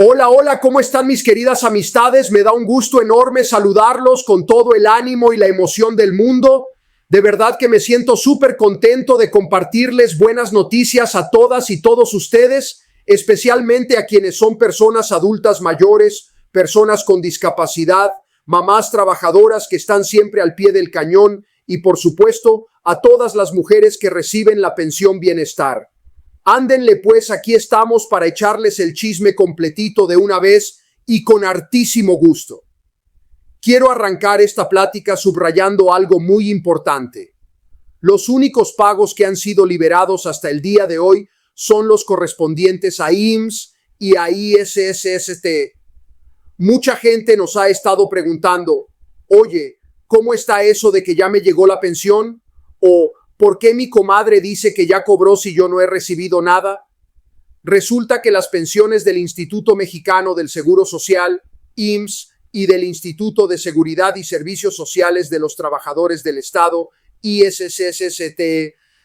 Hola, hola, ¿cómo están mis queridas amistades? Me da un gusto enorme saludarlos con todo el ánimo y la emoción del mundo. De verdad que me siento súper contento de compartirles buenas noticias a todas y todos ustedes, especialmente a quienes son personas adultas mayores, personas con discapacidad, mamás trabajadoras que están siempre al pie del cañón y, por supuesto, a todas las mujeres que reciben la pensión bienestar. Ándenle pues, aquí estamos para echarles el chisme completito de una vez y con hartísimo gusto. Quiero arrancar esta plática subrayando algo muy importante. Los únicos pagos que han sido liberados hasta el día de hoy son los correspondientes a IMSS y a ISSST. Mucha gente nos ha estado preguntando, oye, ¿cómo está eso de que ya me llegó la pensión? O ¿por qué mi comadre dice que ya cobró si yo no he recibido nada? Resulta que las pensiones del Instituto Mexicano del Seguro Social, IMSS, y del Instituto de Seguridad y Servicios Sociales de los Trabajadores del Estado, ISSST,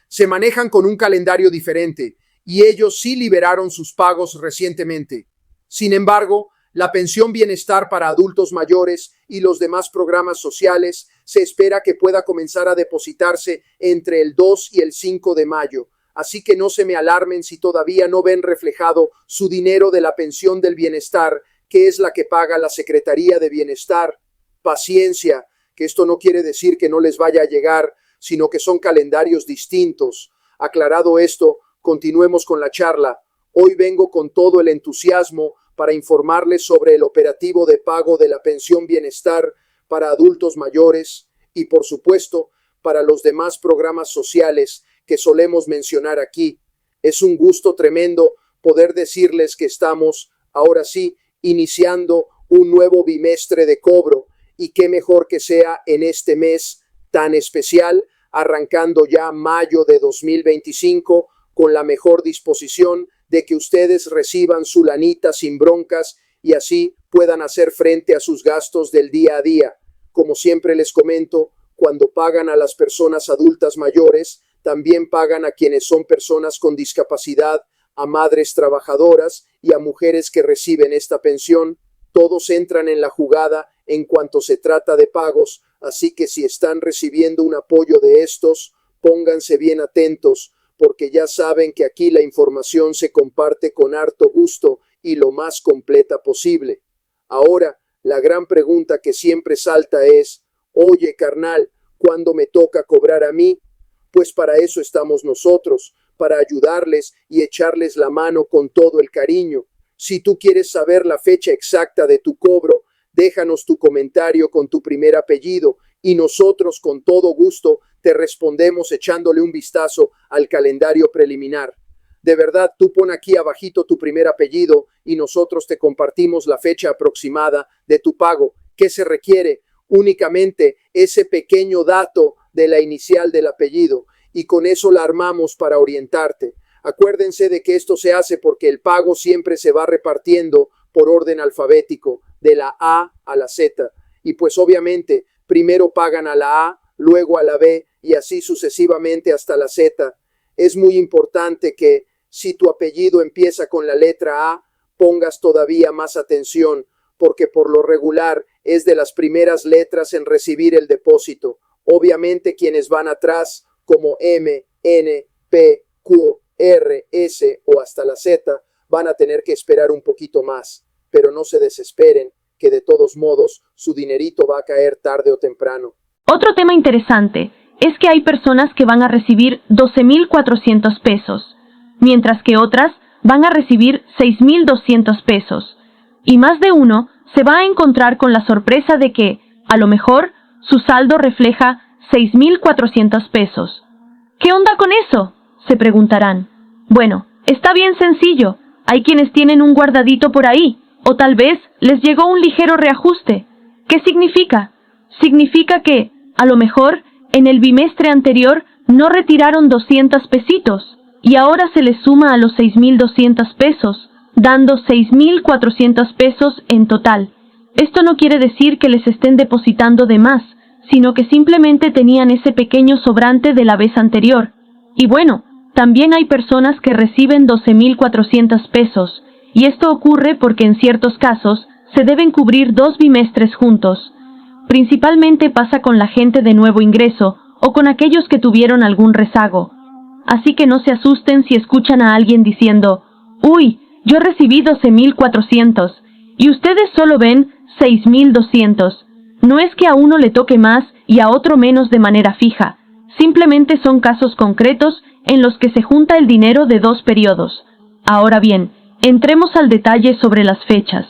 se manejan con un calendario diferente y ellos sí liberaron sus pagos recientemente. Sin embargo, la pensión bienestar para adultos mayores y los demás programas sociales se espera que pueda comenzar a depositarse entre el 2 y el 5 de mayo. Así que no se me alarmen si todavía no ven reflejado su dinero de la pensión del bienestar, que es la que paga la Secretaría de Bienestar. Paciencia, que esto no quiere decir que no les vaya a llegar, sino que son calendarios distintos. Aclarado esto, continuemos con la charla. Hoy vengo con todo el entusiasmo para informarles sobre el operativo de pago de la pensión bienestar para adultos mayores y, por supuesto, para los demás programas sociales que solemos mencionar aquí. Es un gusto tremendo poder decirles que estamos, ahora sí, iniciando un nuevo bimestre de cobro, y qué mejor que sea en este mes tan especial, arrancando ya mayo de 2025 con la mejor disposición de que ustedes reciban su lanita sin broncas y así puedan hacer frente a sus gastos del día a día. Como siempre les comento, cuando pagan a las personas adultas mayores, también pagan a quienes son personas con discapacidad, a madres trabajadoras y a mujeres que reciben esta pensión. Todos entran en la jugada en cuanto se trata de pagos, así que si están recibiendo un apoyo de estos, pónganse bien atentos, porque ya saben que aquí la información se comparte con harto gusto y lo más completa posible. Ahora, la gran pregunta que siempre salta es, oye carnal, ¿cuándo me toca cobrar a mí? Pues para eso estamos nosotros, para ayudarles y echarles la mano con todo el cariño. Si tú quieres saber la fecha exacta de tu cobro, déjanos tu comentario con tu primer apellido y nosotros con todo gusto te respondemos echándole un vistazo al calendario preliminar. De verdad, tú pon aquí abajito tu primer apellido y nosotros te compartimos la fecha aproximada de tu pago. ¿Qué se requiere? Únicamente ese pequeño dato de la inicial del apellido y con eso la armamos para orientarte. Acuérdense de que esto se hace porque el pago siempre se va repartiendo por orden alfabético, de la A a la Z. Y pues obviamente, primero pagan a la A, luego a la B y así sucesivamente hasta la Z. Es muy importante que, si tu apellido empieza con la letra A, pongas todavía más atención, porque por lo regular es de las primeras letras en recibir el depósito. Obviamente quienes van atrás, como M, N, P, Q, R, S o hasta la Z, van a tener que esperar un poquito más. Pero no se desesperen, que de todos modos su dinerito va a caer tarde o temprano. Otro tema interesante es que hay personas que van a recibir 12,400 pesos, mientras que otras van a recibir 6,200 pesos. Y más de uno se va a encontrar con la sorpresa de que, a lo mejor, su saldo refleja 6,400 pesos. ¿Qué onda con eso?, se preguntarán. Bueno, está bien sencillo. Hay quienes tienen un guardadito por ahí, o tal vez les llegó un ligero reajuste. ¿Qué significa? Significa que, a lo mejor, en el bimestre anterior no retiraron 200 pesitos, y ahora se les suma a los 6,200 pesos, dando 6,400 pesos en total. Esto no quiere decir que les estén depositando de más, sino que simplemente tenían ese pequeño sobrante de la vez anterior. Y bueno, también hay personas que reciben 12,400 pesos, y esto ocurre porque en ciertos casos se deben cubrir 2 bimestres juntos. Principalmente pasa con la gente de nuevo ingreso o con aquellos que tuvieron algún rezago. Así que no se asusten si escuchan a alguien diciendo, «Uy, yo recibí 12.400 y ustedes solo ven 6.200. No es que a uno le toque más y a otro menos de manera fija, simplemente son casos concretos en los que se junta el dinero de 2 periodos. Ahora bien, entremos al detalle sobre las fechas.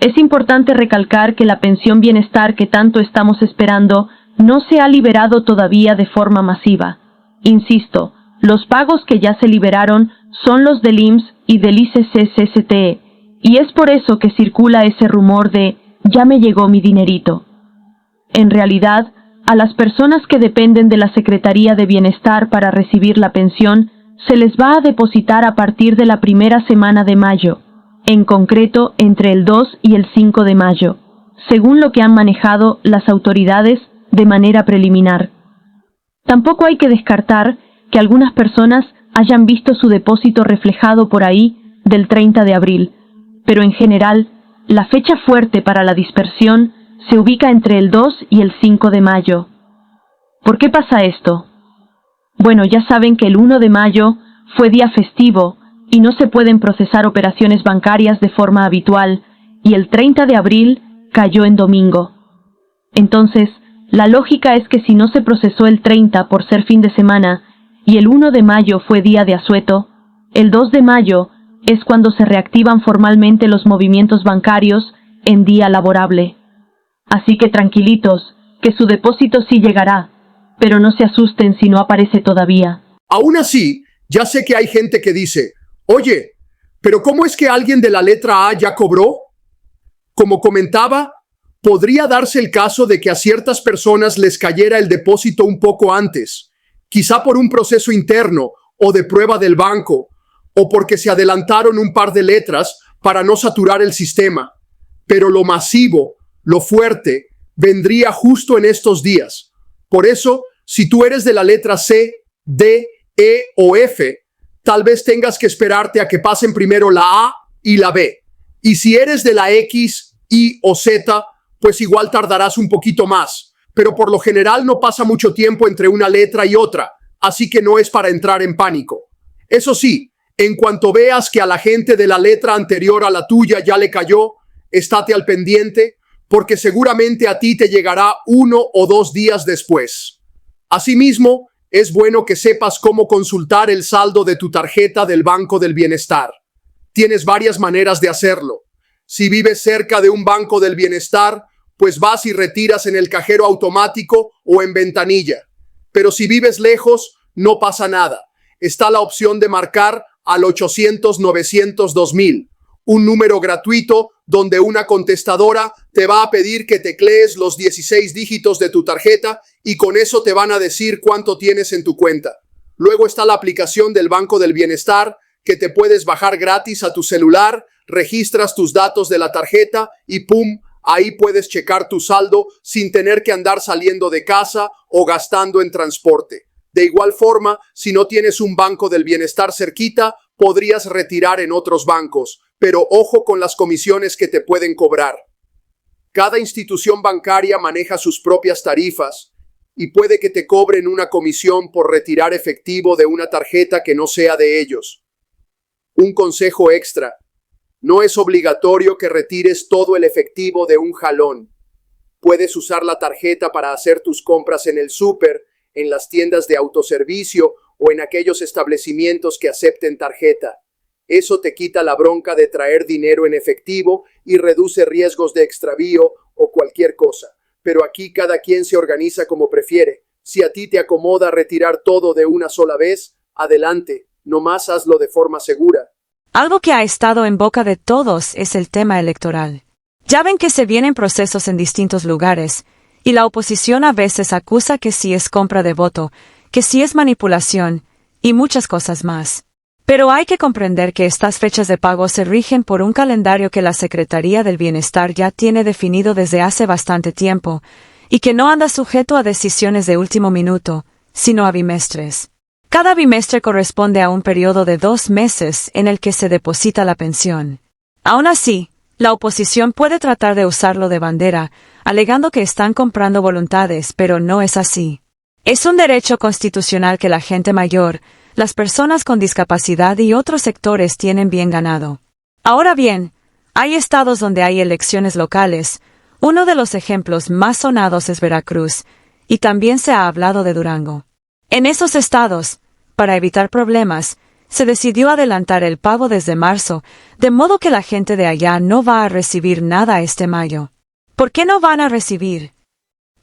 Es importante recalcar que la pensión bienestar que tanto estamos esperando no se ha liberado todavía de forma masiva. Insisto, los pagos que ya se liberaron son los del IMSS y del ICCCSTE, y es por eso que circula ese rumor de «ya me llegó mi dinerito». En realidad, a las personas que dependen de la Secretaría de Bienestar para recibir la pensión, se les va a depositar a partir de la primera semana de mayo, en concreto entre el 2 y el 5 de mayo, según lo que han manejado las autoridades de manera preliminar. Tampoco hay que descartar que algunas personas hayan visto su depósito reflejado por ahí del 30 de abril, pero en general, la fecha fuerte para la dispersión se ubica entre el 2 y el 5 de mayo. ¿Por qué pasa esto? Bueno, ya saben que el 1 de mayo fue día festivo y no se pueden procesar operaciones bancarias de forma habitual, y el 30 de abril cayó en domingo. Entonces, la lógica es que si no se procesó el 30 por ser fin de semana y el 1 de mayo fue día de asueto, el 2 de mayo es cuando se reactivan formalmente los movimientos bancarios en día laborable. Así que tranquilitos, que su depósito sí llegará, pero no se asusten si no aparece todavía. Aún así, ya sé que hay gente que dice, oye, ¿pero cómo es que alguien de la letra A ya cobró? Como comentaba, podría darse el caso de que a ciertas personas les cayera el depósito un poco antes, quizá por un proceso interno o de prueba del banco, o porque se adelantaron un par de letras para no saturar el sistema. Pero lo masivo, lo fuerte, vendría justo en estos días. Por eso, si tú eres de la letra C, D, E o F, tal vez tengas que esperarte a que pasen primero la A y la B. Y si eres de la X, Y o Z, pues igual tardarás un poquito más. Pero por lo general no pasa mucho tiempo entre una letra y otra, así que no es para entrar en pánico. Eso sí, en cuanto veas que a la gente de la letra anterior a la tuya ya le cayó, estate al pendiente, porque seguramente a ti te llegará 1 o 2 días después. Asimismo, es bueno que sepas cómo consultar el saldo de tu tarjeta del Banco del Bienestar. Tienes varias maneras de hacerlo. Si vives cerca de un Banco del Bienestar, pues vas y retiras en el cajero automático o en ventanilla. Pero si vives lejos, no pasa nada. Está la opción de marcar al 800-900-2000, un número gratuito donde una contestadora te va a pedir que teclees los 16 dígitos de tu tarjeta y con eso te van a decir cuánto tienes en tu cuenta. Luego está la aplicación del Banco del Bienestar que te puedes bajar gratis a tu celular, registras tus datos de la tarjeta y ¡pum! Ahí puedes checar tu saldo sin tener que andar saliendo de casa o gastando en transporte. De igual forma, si no tienes un Banco del Bienestar cerquita, podrías retirar en otros bancos, pero ojo con las comisiones que te pueden cobrar. Cada institución bancaria maneja sus propias tarifas y puede que te cobren una comisión por retirar efectivo de una tarjeta que no sea de ellos. Un consejo extra: no es obligatorio que retires todo el efectivo de un jalón. Puedes usar la tarjeta para hacer tus compras en el súper, en las tiendas de autoservicio o en aquellos establecimientos que acepten tarjeta. Eso te quita la bronca de traer dinero en efectivo y reduce riesgos de extravío o cualquier cosa. Pero aquí cada quien se organiza como prefiere. Si a ti te acomoda retirar todo de una sola vez, adelante, nomás hazlo de forma segura. Algo que ha estado en boca de todos es el tema electoral. Ya ven que se vienen procesos en distintos lugares, y la oposición a veces acusa que sí es compra de voto, que sí es manipulación, y muchas cosas más. Pero hay que comprender que estas fechas de pago se rigen por un calendario que la Secretaría del Bienestar ya tiene definido desde hace bastante tiempo, y que no anda sujeto a decisiones de último minuto, sino a bimestres. Cada bimestre corresponde a un periodo de 2 meses en el que se deposita la pensión. Aún así, la oposición puede tratar de usarlo de bandera, alegando que están comprando voluntades, pero no es así. Es un derecho constitucional que la gente mayor, las personas con discapacidad y otros sectores tienen bien ganado. Ahora bien, hay estados donde hay elecciones locales. Uno de los ejemplos más sonados es Veracruz, y también se ha hablado de Durango. En esos estados, para evitar problemas, se decidió adelantar el pago desde marzo, de modo que la gente de allá no va a recibir nada este mayo. ¿Por qué no van a recibir?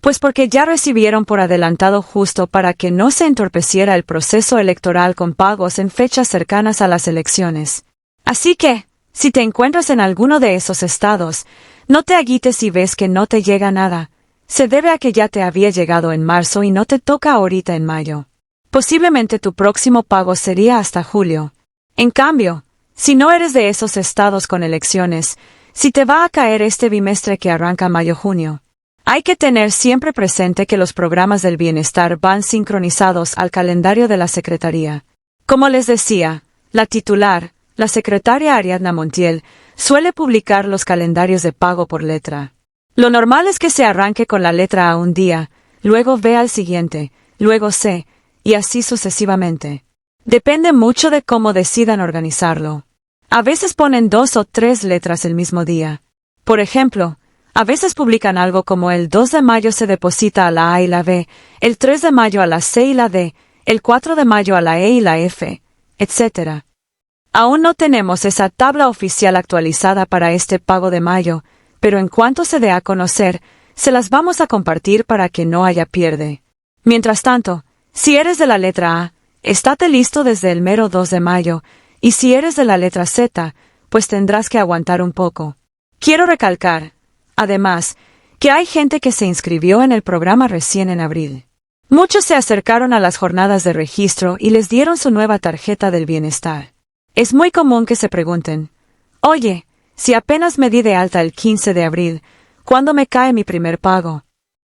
Pues porque ya recibieron por adelantado justo para que no se entorpeciera el proceso electoral con pagos en fechas cercanas a las elecciones. Así que, si te encuentras en alguno de esos estados, no te agüites si ves que no te llega nada. Se debe a que ya te había llegado en marzo y no te toca ahorita en mayo. Posiblemente tu próximo pago sería hasta julio. En cambio, si no eres de esos estados con elecciones, si te va a caer este bimestre que arranca mayo-junio. Hay que tener siempre presente que los programas del bienestar van sincronizados al calendario de la Secretaría. Como les decía, la titular, la secretaria Ariadna Montiel, suele publicar los calendarios de pago por letra. Lo normal es que se arranque con la letra A un día, luego B al siguiente, luego C, y así sucesivamente. Depende mucho de cómo decidan organizarlo. A veces ponen 2 o 3 letras el mismo día. Por ejemplo, a veces publican algo como el 2 de mayo se deposita a la A y la B, el 3 de mayo a la C y la D, el 4 de mayo a la E y la F, etc. Aún no tenemos esa tabla oficial actualizada para este pago de mayo, pero en cuanto se dé a conocer, se las vamos a compartir para que no haya pierde. Mientras tanto, si eres de la letra A, estate listo desde el mero 2 de mayo, y si eres de la letra Z, pues tendrás que aguantar un poco. Quiero recalcar, además, que hay gente que se inscribió en el programa recién en abril. Muchos se acercaron a las jornadas de registro y les dieron su nueva tarjeta del bienestar. Es muy común que se pregunten, oye, si apenas me di de alta el 15 de abril, ¿cuándo me cae mi primer pago?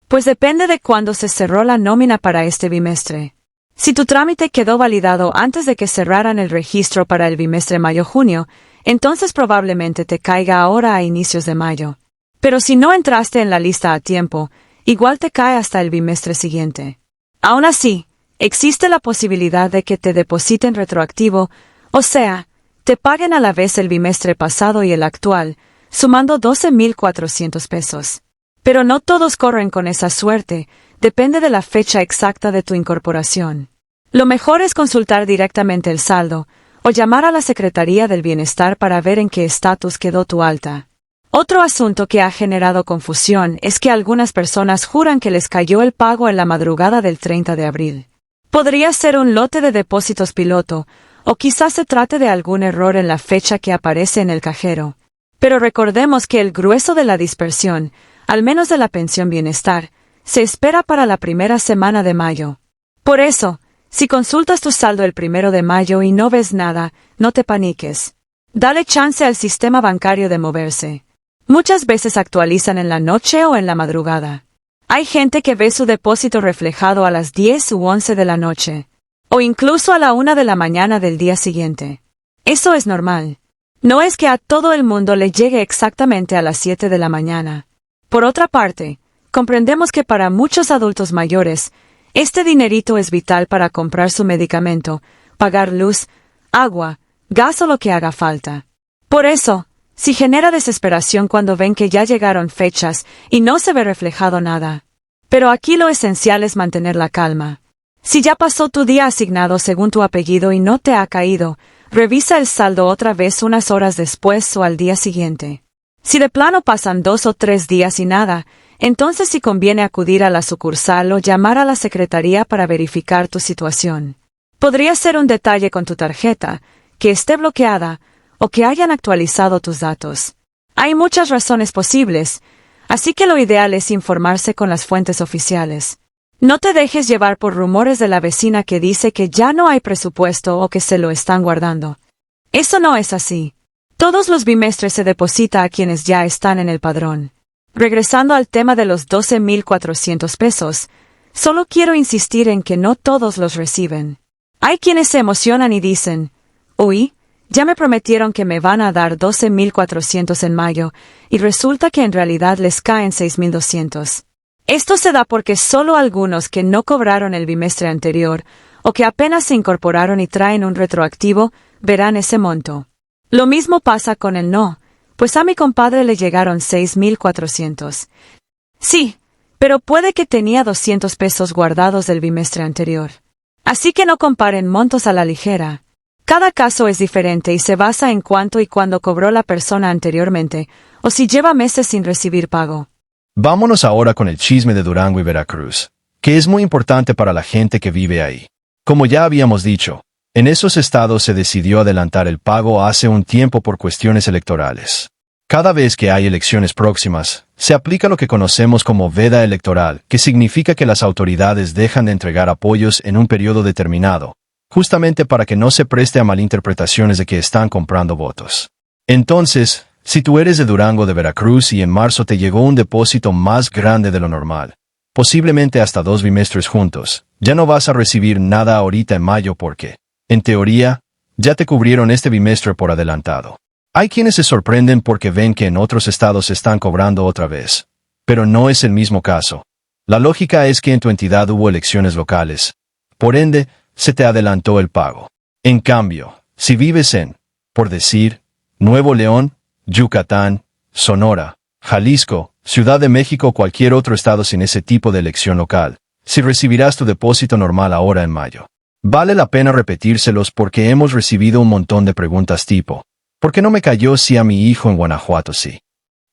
Pues depende de cuándo se cerró la nómina para este bimestre. Si tu trámite quedó validado antes de que cerraran el registro para el bimestre mayo-junio, entonces probablemente te caiga ahora a inicios de mayo. Pero si no entraste en la lista a tiempo, igual te cae hasta el bimestre siguiente. Aún así, existe la posibilidad de que te depositen retroactivo, o sea, te paguen a la vez el bimestre pasado y el actual, sumando 12,400 pesos. Pero no todos corren con esa suerte, depende de la fecha exacta de tu incorporación. Lo mejor es consultar directamente el saldo, o llamar a la Secretaría del Bienestar para ver en qué estatus quedó tu alta. Otro asunto que ha generado confusión es que algunas personas juran que les cayó el pago en la madrugada del 30 de abril. Podría ser un lote de depósitos piloto, o quizás se trate de algún error en la fecha que aparece en el cajero. Pero recordemos que el grueso de la dispersión, al menos de la pensión bienestar, se espera para la primera semana de mayo. Por eso, si consultas tu saldo el 1 de mayo y no ves nada, no te paniques. Dale chance al sistema bancario de moverse. Muchas veces actualizan en la noche o en la madrugada. Hay gente que ve su depósito reflejado a las 10 u 11 de la noche, o incluso a la 1 de la mañana del día siguiente. Eso es normal. No es que a todo el mundo le llegue exactamente a las 7 de la mañana. Por otra parte, comprendemos que para muchos adultos mayores, este dinerito es vital para comprar su medicamento, pagar luz, agua, gas o lo que haga falta. Por eso, si genera desesperación cuando ven que ya llegaron fechas y no se ve reflejado nada. Pero aquí lo esencial es mantener la calma. Si ya pasó tu día asignado según tu apellido y no te ha caído, revisa el saldo otra vez unas horas después o al día siguiente. Si de plano pasan 2 o 3 días y nada, entonces sí conviene acudir a la sucursal o llamar a la secretaría para verificar tu situación. Podría ser un detalle con tu tarjeta, que esté bloqueada, o que hayan actualizado tus datos. Hay muchas razones posibles, así que lo ideal es informarse con las fuentes oficiales. No te dejes llevar por rumores de la vecina que dice que ya no hay presupuesto o que se lo están guardando. Eso no es así. Todos los bimestres se deposita a quienes ya están en el padrón. Regresando al tema de los 12,400 pesos, solo quiero insistir en que no todos los reciben. Hay quienes se emocionan y dicen, uy, Ya me prometieron que me van a dar 12.400 en mayo, y resulta que en realidad les caen 6.200. Esto se da porque solo algunos que no cobraron el bimestre anterior, o que apenas se incorporaron y traen un retroactivo, verán ese monto. Lo mismo pasa con el no, pues a mi compadre le llegaron 6.400. Sí, pero puede que tenía 200 pesos guardados del bimestre anterior. Así que no comparen montos a la ligera. Cada caso es diferente y se basa en cuánto y cuándo cobró la persona anteriormente, o si lleva meses sin recibir pago. Vámonos ahora con el chisme de Durango y Veracruz, que es muy importante para la gente que vive ahí. Como ya habíamos dicho, en esos estados se decidió adelantar el pago hace un tiempo por cuestiones electorales. Cada vez que hay elecciones próximas, se aplica lo que conocemos como veda electoral, que significa que las autoridades dejan de entregar apoyos en un periodo determinado, justamente para que no se preste a malinterpretaciones de que están comprando votos. Entonces, si tú eres de Durango o de Veracruz y en marzo te llegó un depósito más grande de lo normal, posiblemente hasta 2 bimestres juntos, ya no vas a recibir nada ahorita en mayo porque, en teoría, ya te cubrieron este bimestre por adelantado. Hay quienes se sorprenden porque ven que en otros estados se están cobrando otra vez, pero no es el mismo caso. La lógica es que en tu entidad hubo elecciones locales, por ende, se te adelantó el pago. En cambio, si vives en, por decir, Nuevo León, Yucatán, Sonora, Jalisco, Ciudad de México o cualquier otro estado sin ese tipo de elección local, si recibirás tu depósito normal ahora en mayo. Vale la pena repetírselos porque hemos recibido un montón de preguntas tipo, ¿por qué no me cayó si a mi hijo en Guanajuato sí?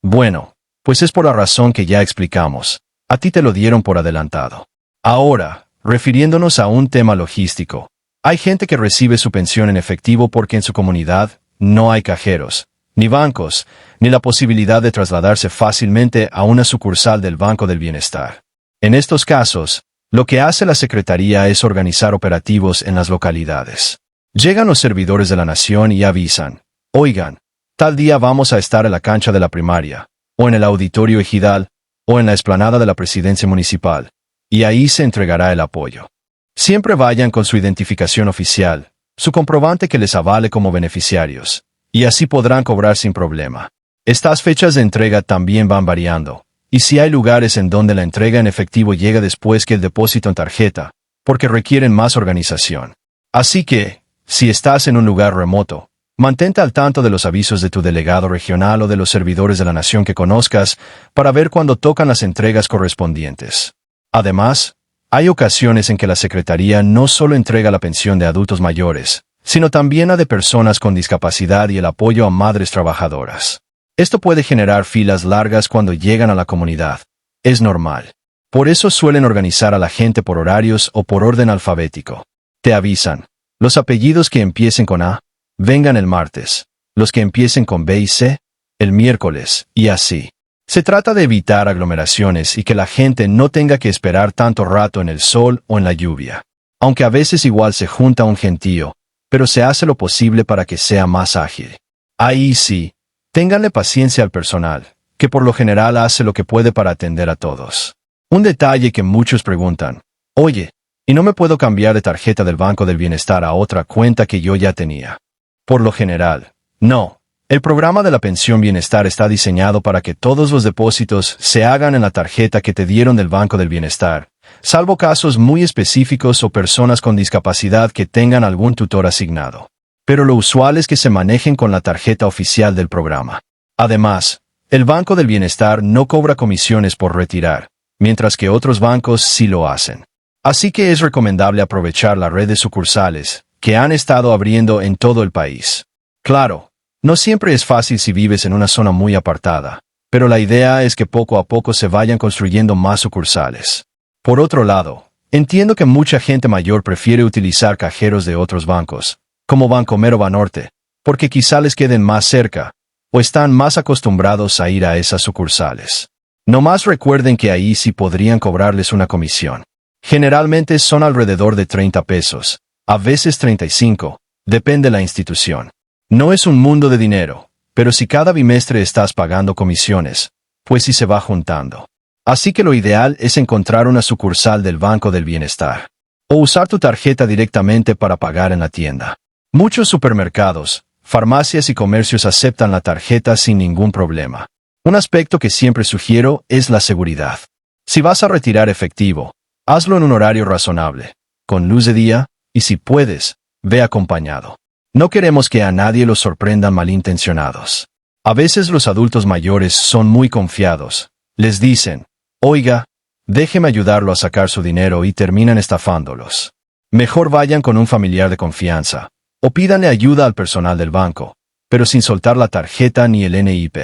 Bueno, pues es por la razón que ya explicamos. A ti te lo dieron por adelantado. Ahora, refiriéndonos a un tema logístico, hay gente que recibe su pensión en efectivo porque en su comunidad no hay cajeros, ni bancos, ni la posibilidad de trasladarse fácilmente a una sucursal del Banco del Bienestar. En estos casos, lo que hace la Secretaría es organizar operativos en las localidades. Llegan los servidores de la nación y avisan, oigan, tal día vamos a estar en la cancha de la primaria, o en el auditorio ejidal, o en la explanada de la presidencia municipal, y ahí se entregará el apoyo. Siempre vayan con su identificación oficial, su comprobante que les avale como beneficiarios, y así podrán cobrar sin problema. Estas fechas de entrega también van variando, y si hay lugares en donde la entrega en efectivo llega después que el depósito en tarjeta, porque requieren más organización. Así que, si estás en un lugar remoto, mantente al tanto de los avisos de tu delegado regional o de los servidores de la nación que conozcas para ver cuándo tocan las entregas correspondientes. Además, hay ocasiones en que la Secretaría no solo entrega la pensión de adultos mayores, sino también a de personas con discapacidad y el apoyo a madres trabajadoras. Esto puede generar filas largas cuando llegan a la comunidad. Es normal. Por eso suelen organizar a la gente por horarios o por orden alfabético. Te avisan. Los apellidos que empiecen con A, vengan el martes. Los que empiecen con B y C, el miércoles, y así. Se trata de evitar aglomeraciones y que la gente no tenga que esperar tanto rato en el sol o en la lluvia. Aunque a veces igual se junta un gentío, pero se hace lo posible para que sea más ágil. Ahí sí, ténganle paciencia al personal, que por lo general hace lo que puede para atender a todos. Un detalle que muchos preguntan, oye, ¿y no me puedo cambiar de tarjeta del Banco del Bienestar a otra cuenta que yo ya tenía? Por lo general, no. El programa de la pensión bienestar está diseñado para que todos los depósitos se hagan en la tarjeta que te dieron del Banco del Bienestar, salvo casos muy específicos o personas con discapacidad que tengan algún tutor asignado. Pero lo usual es que se manejen con la tarjeta oficial del programa. Además, el Banco del Bienestar no cobra comisiones por retirar, mientras que otros bancos sí lo hacen. Así que es recomendable aprovechar la red de sucursales que han estado abriendo en todo el país. Claro, no siempre es fácil si vives en una zona muy apartada, pero la idea es que poco a poco se vayan construyendo más sucursales. Por otro lado, entiendo que mucha gente mayor prefiere utilizar cajeros de otros bancos, como Bancomer o Banorte, porque quizá les queden más cerca, o están más acostumbrados a ir a esas sucursales. Nomás recuerden que ahí sí podrían cobrarles una comisión. Generalmente son alrededor de 30 pesos, a veces 35, depende la institución. No es un mundo de dinero, pero si cada bimestre estás pagando comisiones, pues sí se va juntando. Así que lo ideal es encontrar una sucursal del Banco del Bienestar, o usar tu tarjeta directamente para pagar en la tienda. Muchos supermercados, Farmacias y comercios aceptan la tarjeta sin ningún problema. Un aspecto que siempre sugiero es la seguridad. Si vas a retirar efectivo, hazlo en un horario razonable, con luz de día, y si puedes, ve acompañado. No queremos que a nadie los sorprendan malintencionados. A veces los adultos mayores son muy confiados. Les dicen, oiga, déjeme ayudarlo a sacar su dinero y terminan estafándolos. Mejor vayan con un familiar de confianza, o pídanle ayuda al personal del banco, pero sin soltar la tarjeta ni el NIP.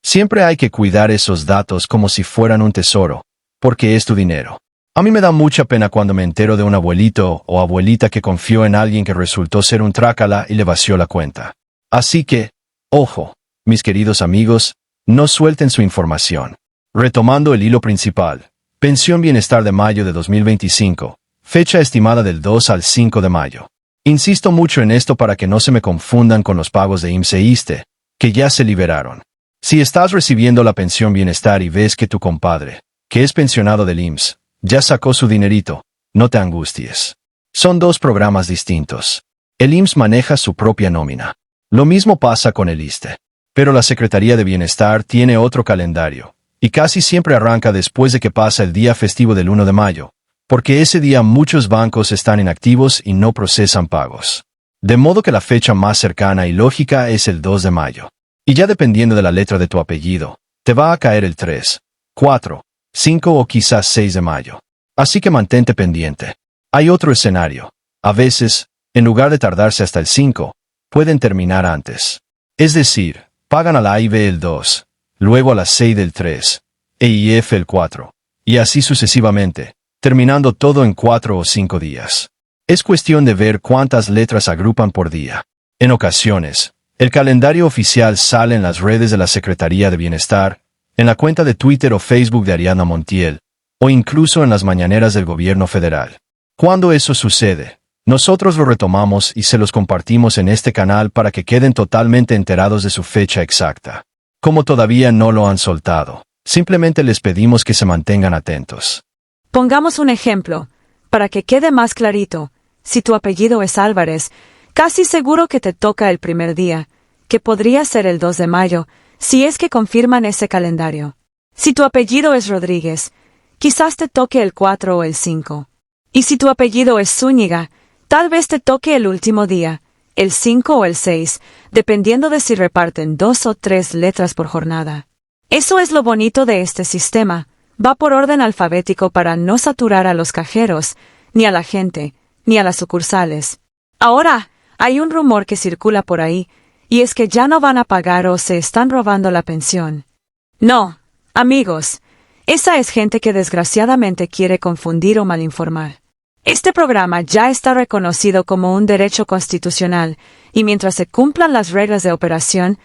Siempre hay que cuidar esos datos como si fueran un tesoro, porque es tu dinero. A mí me da mucha pena cuando me entero de un abuelito o abuelita que confió en alguien que resultó ser un trácala y le vació la cuenta. Así que, ojo, mis queridos amigos, no suelten su información. Retomando el hilo principal, Pensión Bienestar de mayo de 2025, fecha estimada del 2 al 5 de mayo. Insisto mucho en esto para que no se me confundan con los pagos de IMSS e ISSSTE, que ya se liberaron. Si estás recibiendo la pensión bienestar y ves que tu compadre, que es pensionado del IMSS, ya sacó su dinerito, no te angusties. Son dos programas distintos. El IMSS maneja su propia nómina. Lo mismo pasa con el ISSSTE. Pero la Secretaría de Bienestar tiene otro calendario, y casi siempre arranca después de que pasa el día festivo del 1 de mayo, porque ese día muchos bancos están inactivos y no procesan pagos. De modo que la fecha más cercana y lógica es el 2 de mayo. Y ya dependiendo de la letra de tu apellido, te va a caer el 3, 4, 5 o quizás 6 de mayo. Así que mantente pendiente. Hay otro escenario. A veces, en lugar de tardarse hasta el 5, pueden terminar antes. Es decir, pagan a la A y B el 2, luego a la C del 3, E y F el 4, y así sucesivamente, terminando todo en 4 o 5 días. Es cuestión de ver cuántas letras agrupan por día. En ocasiones, el calendario oficial sale en las redes de la Secretaría de Bienestar, en la cuenta de Twitter o Facebook de Ariana Montiel, o incluso en las mañaneras del gobierno federal. Cuando eso sucede, nosotros lo retomamos y se los compartimos en este canal para que queden totalmente enterados de su fecha exacta. Como todavía no lo han soltado, simplemente les pedimos que se mantengan atentos. Pongamos un ejemplo, para que quede más clarito. Si tu apellido es Álvarez, casi seguro que te toca el primer día, que podría ser el 2 de mayo, si es que confirman ese calendario. Si tu apellido es Rodríguez, quizás te toque el 4 o el 5. Y si tu apellido es Zúñiga, tal vez te toque el último día, el 5 o el 6, dependiendo de si reparten 2 o 3 letras por jornada. Eso es lo bonito de este sistema. Va por orden alfabético para no saturar a los cajeros, ni a la gente, ni a las sucursales. Ahora, hay un rumor que circula por ahí, y es que ya no van a pagar o se están robando la pensión. No, amigos, esa es gente que desgraciadamente quiere confundir o malinformar. Este programa ya está reconocido como un derecho constitucional, y mientras se cumplan las reglas de operación,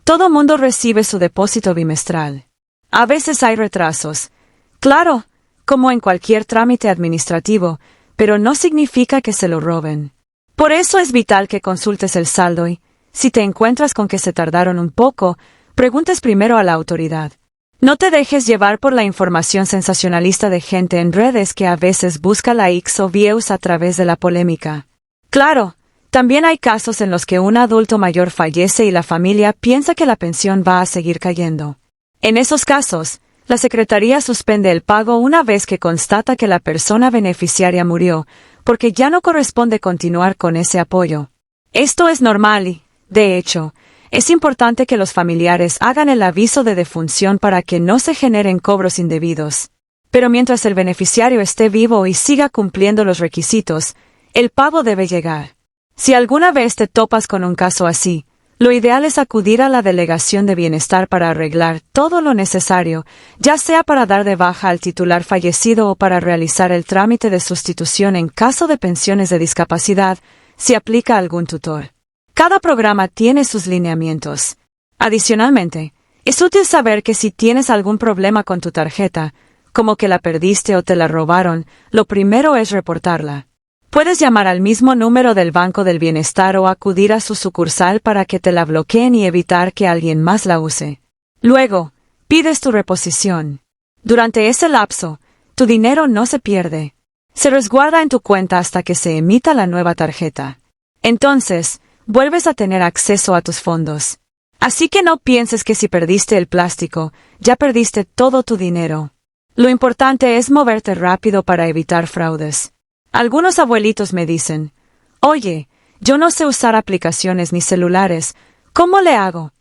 todo mundo recibe su depósito bimestral. A veces hay retrasos. Claro, como en cualquier trámite administrativo, pero no significa que se lo roben. Por eso es vital que consultes el saldo y, si te encuentras con que se tardaron un poco, preguntes primero a la autoridad. No te dejes llevar por la información sensacionalista de gente en redes que a veces busca likes o views a través de la polémica. Claro, también hay casos en los que un adulto mayor fallece y la familia piensa que la pensión va a seguir cayendo. En esos casos, la Secretaría suspende el pago una vez que constata que la persona beneficiaria murió, porque ya no corresponde continuar con ese apoyo. Esto es normal y, de hecho, es importante que los familiares hagan el aviso de defunción para que no se generen cobros indebidos. Pero mientras el beneficiario esté vivo y siga cumpliendo los requisitos, el pago debe llegar. Si alguna vez te topas con un caso así, lo ideal es acudir a la Delegación de Bienestar para arreglar todo lo necesario, ya sea para dar de baja al titular fallecido o para realizar el trámite de sustitución en caso de pensiones de discapacidad, si aplica algún tutor. Cada programa tiene sus lineamientos. Adicionalmente, es útil saber que si tienes algún problema con tu tarjeta, como que la perdiste o te la robaron, lo primero es reportarla. Puedes llamar al mismo número del Banco del Bienestar o acudir a su sucursal para que te la bloqueen y evitar que alguien más la use. Luego, pides tu reposición. Durante ese lapso, tu dinero no se pierde. Se resguarda en tu cuenta hasta que se emita la nueva tarjeta. Entonces, vuelves a tener acceso a tus fondos. Así que no pienses que si perdiste el plástico, ya perdiste todo tu dinero. Lo importante es moverte rápido para evitar fraudes. Algunos abuelitos me dicen, oye, yo no sé usar aplicaciones ni celulares, ¿cómo le hago?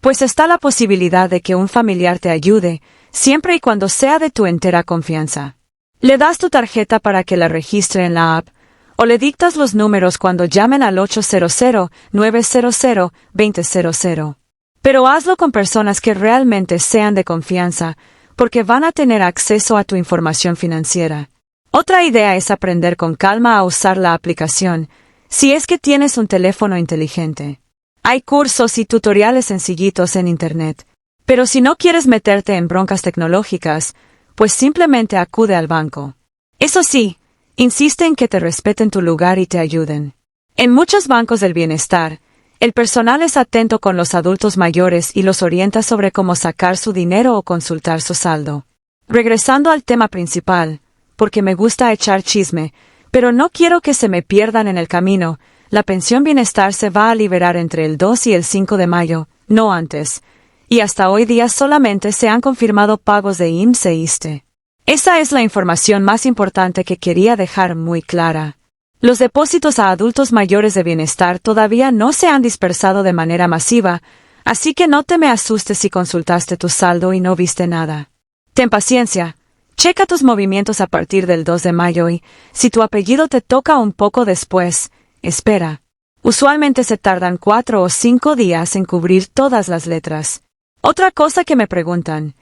Pues está la posibilidad de que un familiar te ayude, siempre y cuando sea de tu entera confianza. Le das tu tarjeta para que la registre en la app, o le dictas los números cuando llamen al 800-900-2000. Pero hazlo con personas que realmente sean de confianza, porque van a tener acceso a tu información financiera. Otra idea es aprender con calma a usar la aplicación, si es que tienes un teléfono inteligente. Hay cursos y tutoriales sencillitos en Internet, pero si no quieres meterte en broncas tecnológicas, pues simplemente acude al banco. Eso sí, insiste en que te respeten tu lugar y te ayuden. En muchos bancos del bienestar, el personal es atento con los adultos mayores y los orienta sobre cómo sacar su dinero o consultar su saldo. Regresando al tema principal, porque me gusta echar chisme, pero no quiero que se me pierdan en el camino, la pensión bienestar se va a liberar entre el 2 y el 5 de mayo, no antes, y hasta hoy día solamente se han confirmado pagos de IMSS e ISSSTE. Esa es la información más importante que quería dejar muy clara. Los depósitos a adultos mayores de bienestar todavía no se han dispersado de manera masiva, así que no te me asustes si consultaste tu saldo y no viste nada. Ten paciencia, checa tus movimientos a partir del 2 de mayo y, si tu apellido te toca un poco después, espera. Usualmente se tardan 4 o 5 días en cubrir todas las letras. Otra cosa que me preguntan,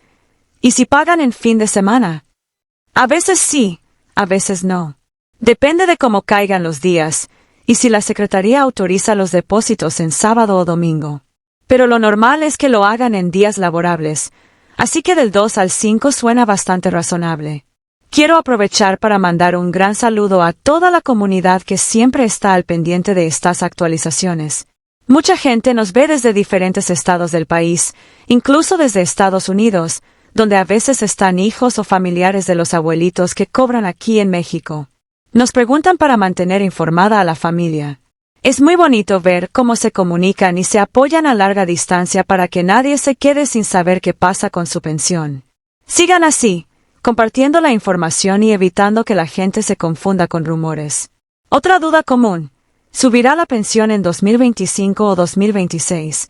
¿y si pagan en fin de semana? A veces sí, a veces no. Depende de cómo caigan los días, y si la Secretaría autoriza los depósitos en sábado o domingo. Pero lo normal es que lo hagan en días laborables, así que del 2 al 5 suena bastante razonable. Quiero aprovechar para mandar un gran saludo a toda la comunidad que siempre está al pendiente de estas actualizaciones. Mucha gente nos ve desde diferentes estados del país, incluso desde Estados Unidos, donde a veces están hijos o familiares de los abuelitos que cobran aquí en México. Nos preguntan para mantener informada a la familia. Es muy bonito ver cómo se comunican y se apoyan a larga distancia para que nadie se quede sin saber qué pasa con su pensión. Sigan así, compartiendo la información y evitando que la gente se confunda con rumores. Otra duda común. ¿Subirá la pensión en 2025 o 2026?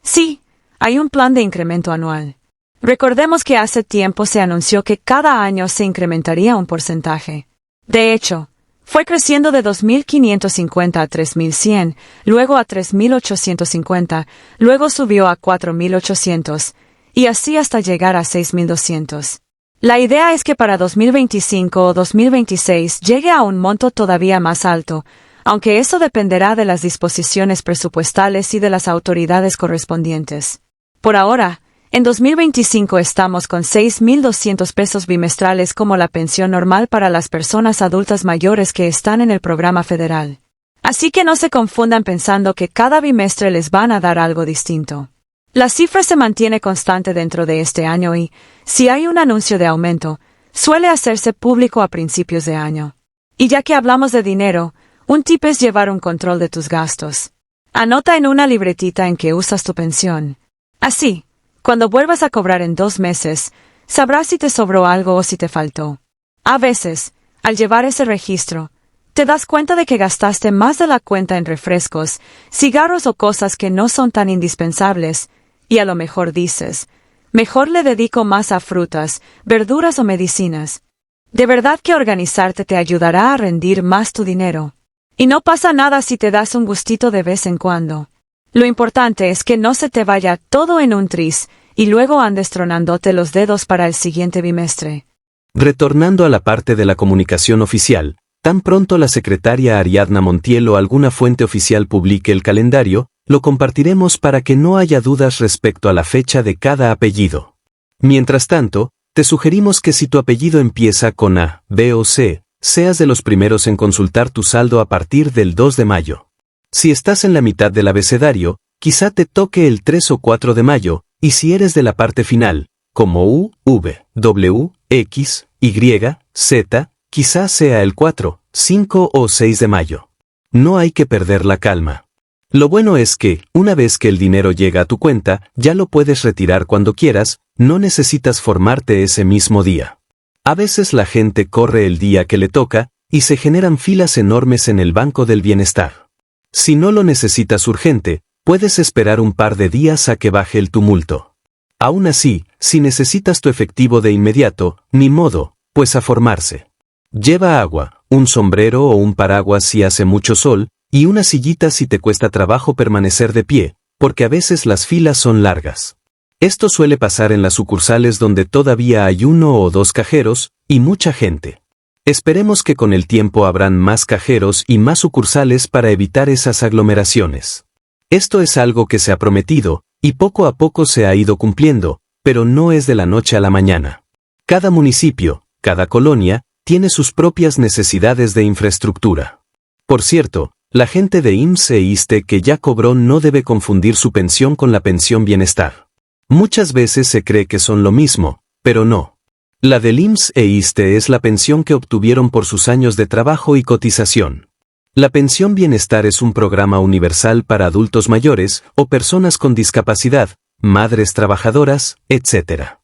Sí, hay un plan de incremento anual. Recordemos que hace tiempo se anunció que cada año se incrementaría un porcentaje. De hecho, fue creciendo de 2.550 a 3.100, luego a 3.850, luego subió a 4.800, y así hasta llegar a 6.200. La idea es que para 2025 o 2026 llegue a un monto todavía más alto, aunque eso dependerá de las disposiciones presupuestales y de las autoridades correspondientes. Por ahora, en 2025 estamos con 6.200 pesos bimestrales como la pensión normal para las personas adultas mayores que están en el programa federal. Así que no se confundan pensando que cada bimestre les van a dar algo distinto. La cifra se mantiene constante dentro de este año y, si hay un anuncio de aumento, suele hacerse público a principios de año. Y ya que hablamos de dinero, un tip es llevar un control de tus gastos. Anota en una libretita en que usas tu pensión. Así, cuando vuelvas a cobrar en 2 meses, sabrás si te sobró algo o si te faltó. A veces, al llevar ese registro, te das cuenta de que gastaste más de la cuenta en refrescos, cigarros o cosas que no son tan indispensables, y a lo mejor dices, mejor le dedico más a frutas, verduras o medicinas. De verdad que organizarte te ayudará a rendir más tu dinero. Y no pasa nada si te das un gustito de vez en cuando. Lo importante es que no se te vaya todo en un tris, y luego andes tronándote los dedos para el siguiente bimestre. Retornando a la parte de la comunicación oficial, tan pronto la secretaria Ariadna Montiel o alguna fuente oficial publique el calendario, lo compartiremos para que no haya dudas respecto a la fecha de cada apellido. Mientras tanto, te sugerimos que si tu apellido empieza con A, B o C, seas de los primeros en consultar tu saldo a partir del 2 de mayo. Si estás en la mitad del abecedario, quizá te toque el 3 o 4 de mayo, y si eres de la parte final, como U, V, W, X, Y, Z, quizá sea el 4, 5 o 6 de mayo. No hay que perder la calma. Lo bueno es que, una vez que el dinero llega a tu cuenta, ya lo puedes retirar cuando quieras, no necesitas formarte ese mismo día. A veces la gente corre el día que le toca, y se generan filas enormes en el Banco del Bienestar. Si no lo necesitas urgente, puedes esperar un par de días a que baje el tumulto. Aún así, si necesitas tu efectivo de inmediato, ni modo, pues a formarse. Lleva agua, un sombrero o un paraguas si hace mucho sol, y una sillita si te cuesta trabajo permanecer de pie, porque a veces las filas son largas. Esto suele pasar en las sucursales donde todavía hay 1 o 2 cajeros, y mucha gente. Esperemos que con el tiempo habrán más cajeros y más sucursales para evitar esas aglomeraciones. Esto es algo que se ha prometido, y poco a poco se ha ido cumpliendo, pero no es de la noche a la mañana. Cada municipio, cada colonia, tiene sus propias necesidades de infraestructura. Por cierto, la gente de IMSS e ISSSTE que ya cobró no debe confundir su pensión con la pensión bienestar. Muchas veces se cree que son lo mismo, pero no. La del IMSS e ISSSTE es la pensión que obtuvieron por sus años de trabajo y cotización. La pensión bienestar es un programa universal para adultos mayores o personas con discapacidad, madres trabajadoras, etc.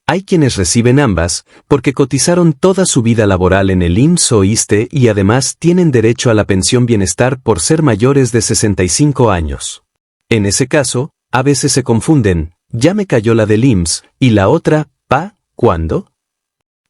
Hay quienes reciben ambas, porque cotizaron toda su vida laboral en el IMSS o ISSSTE y además tienen derecho a la pensión bienestar por ser mayores de 65 años. En ese caso, a veces se confunden, ya me cayó la del IMSS, y la otra, ¿cuándo?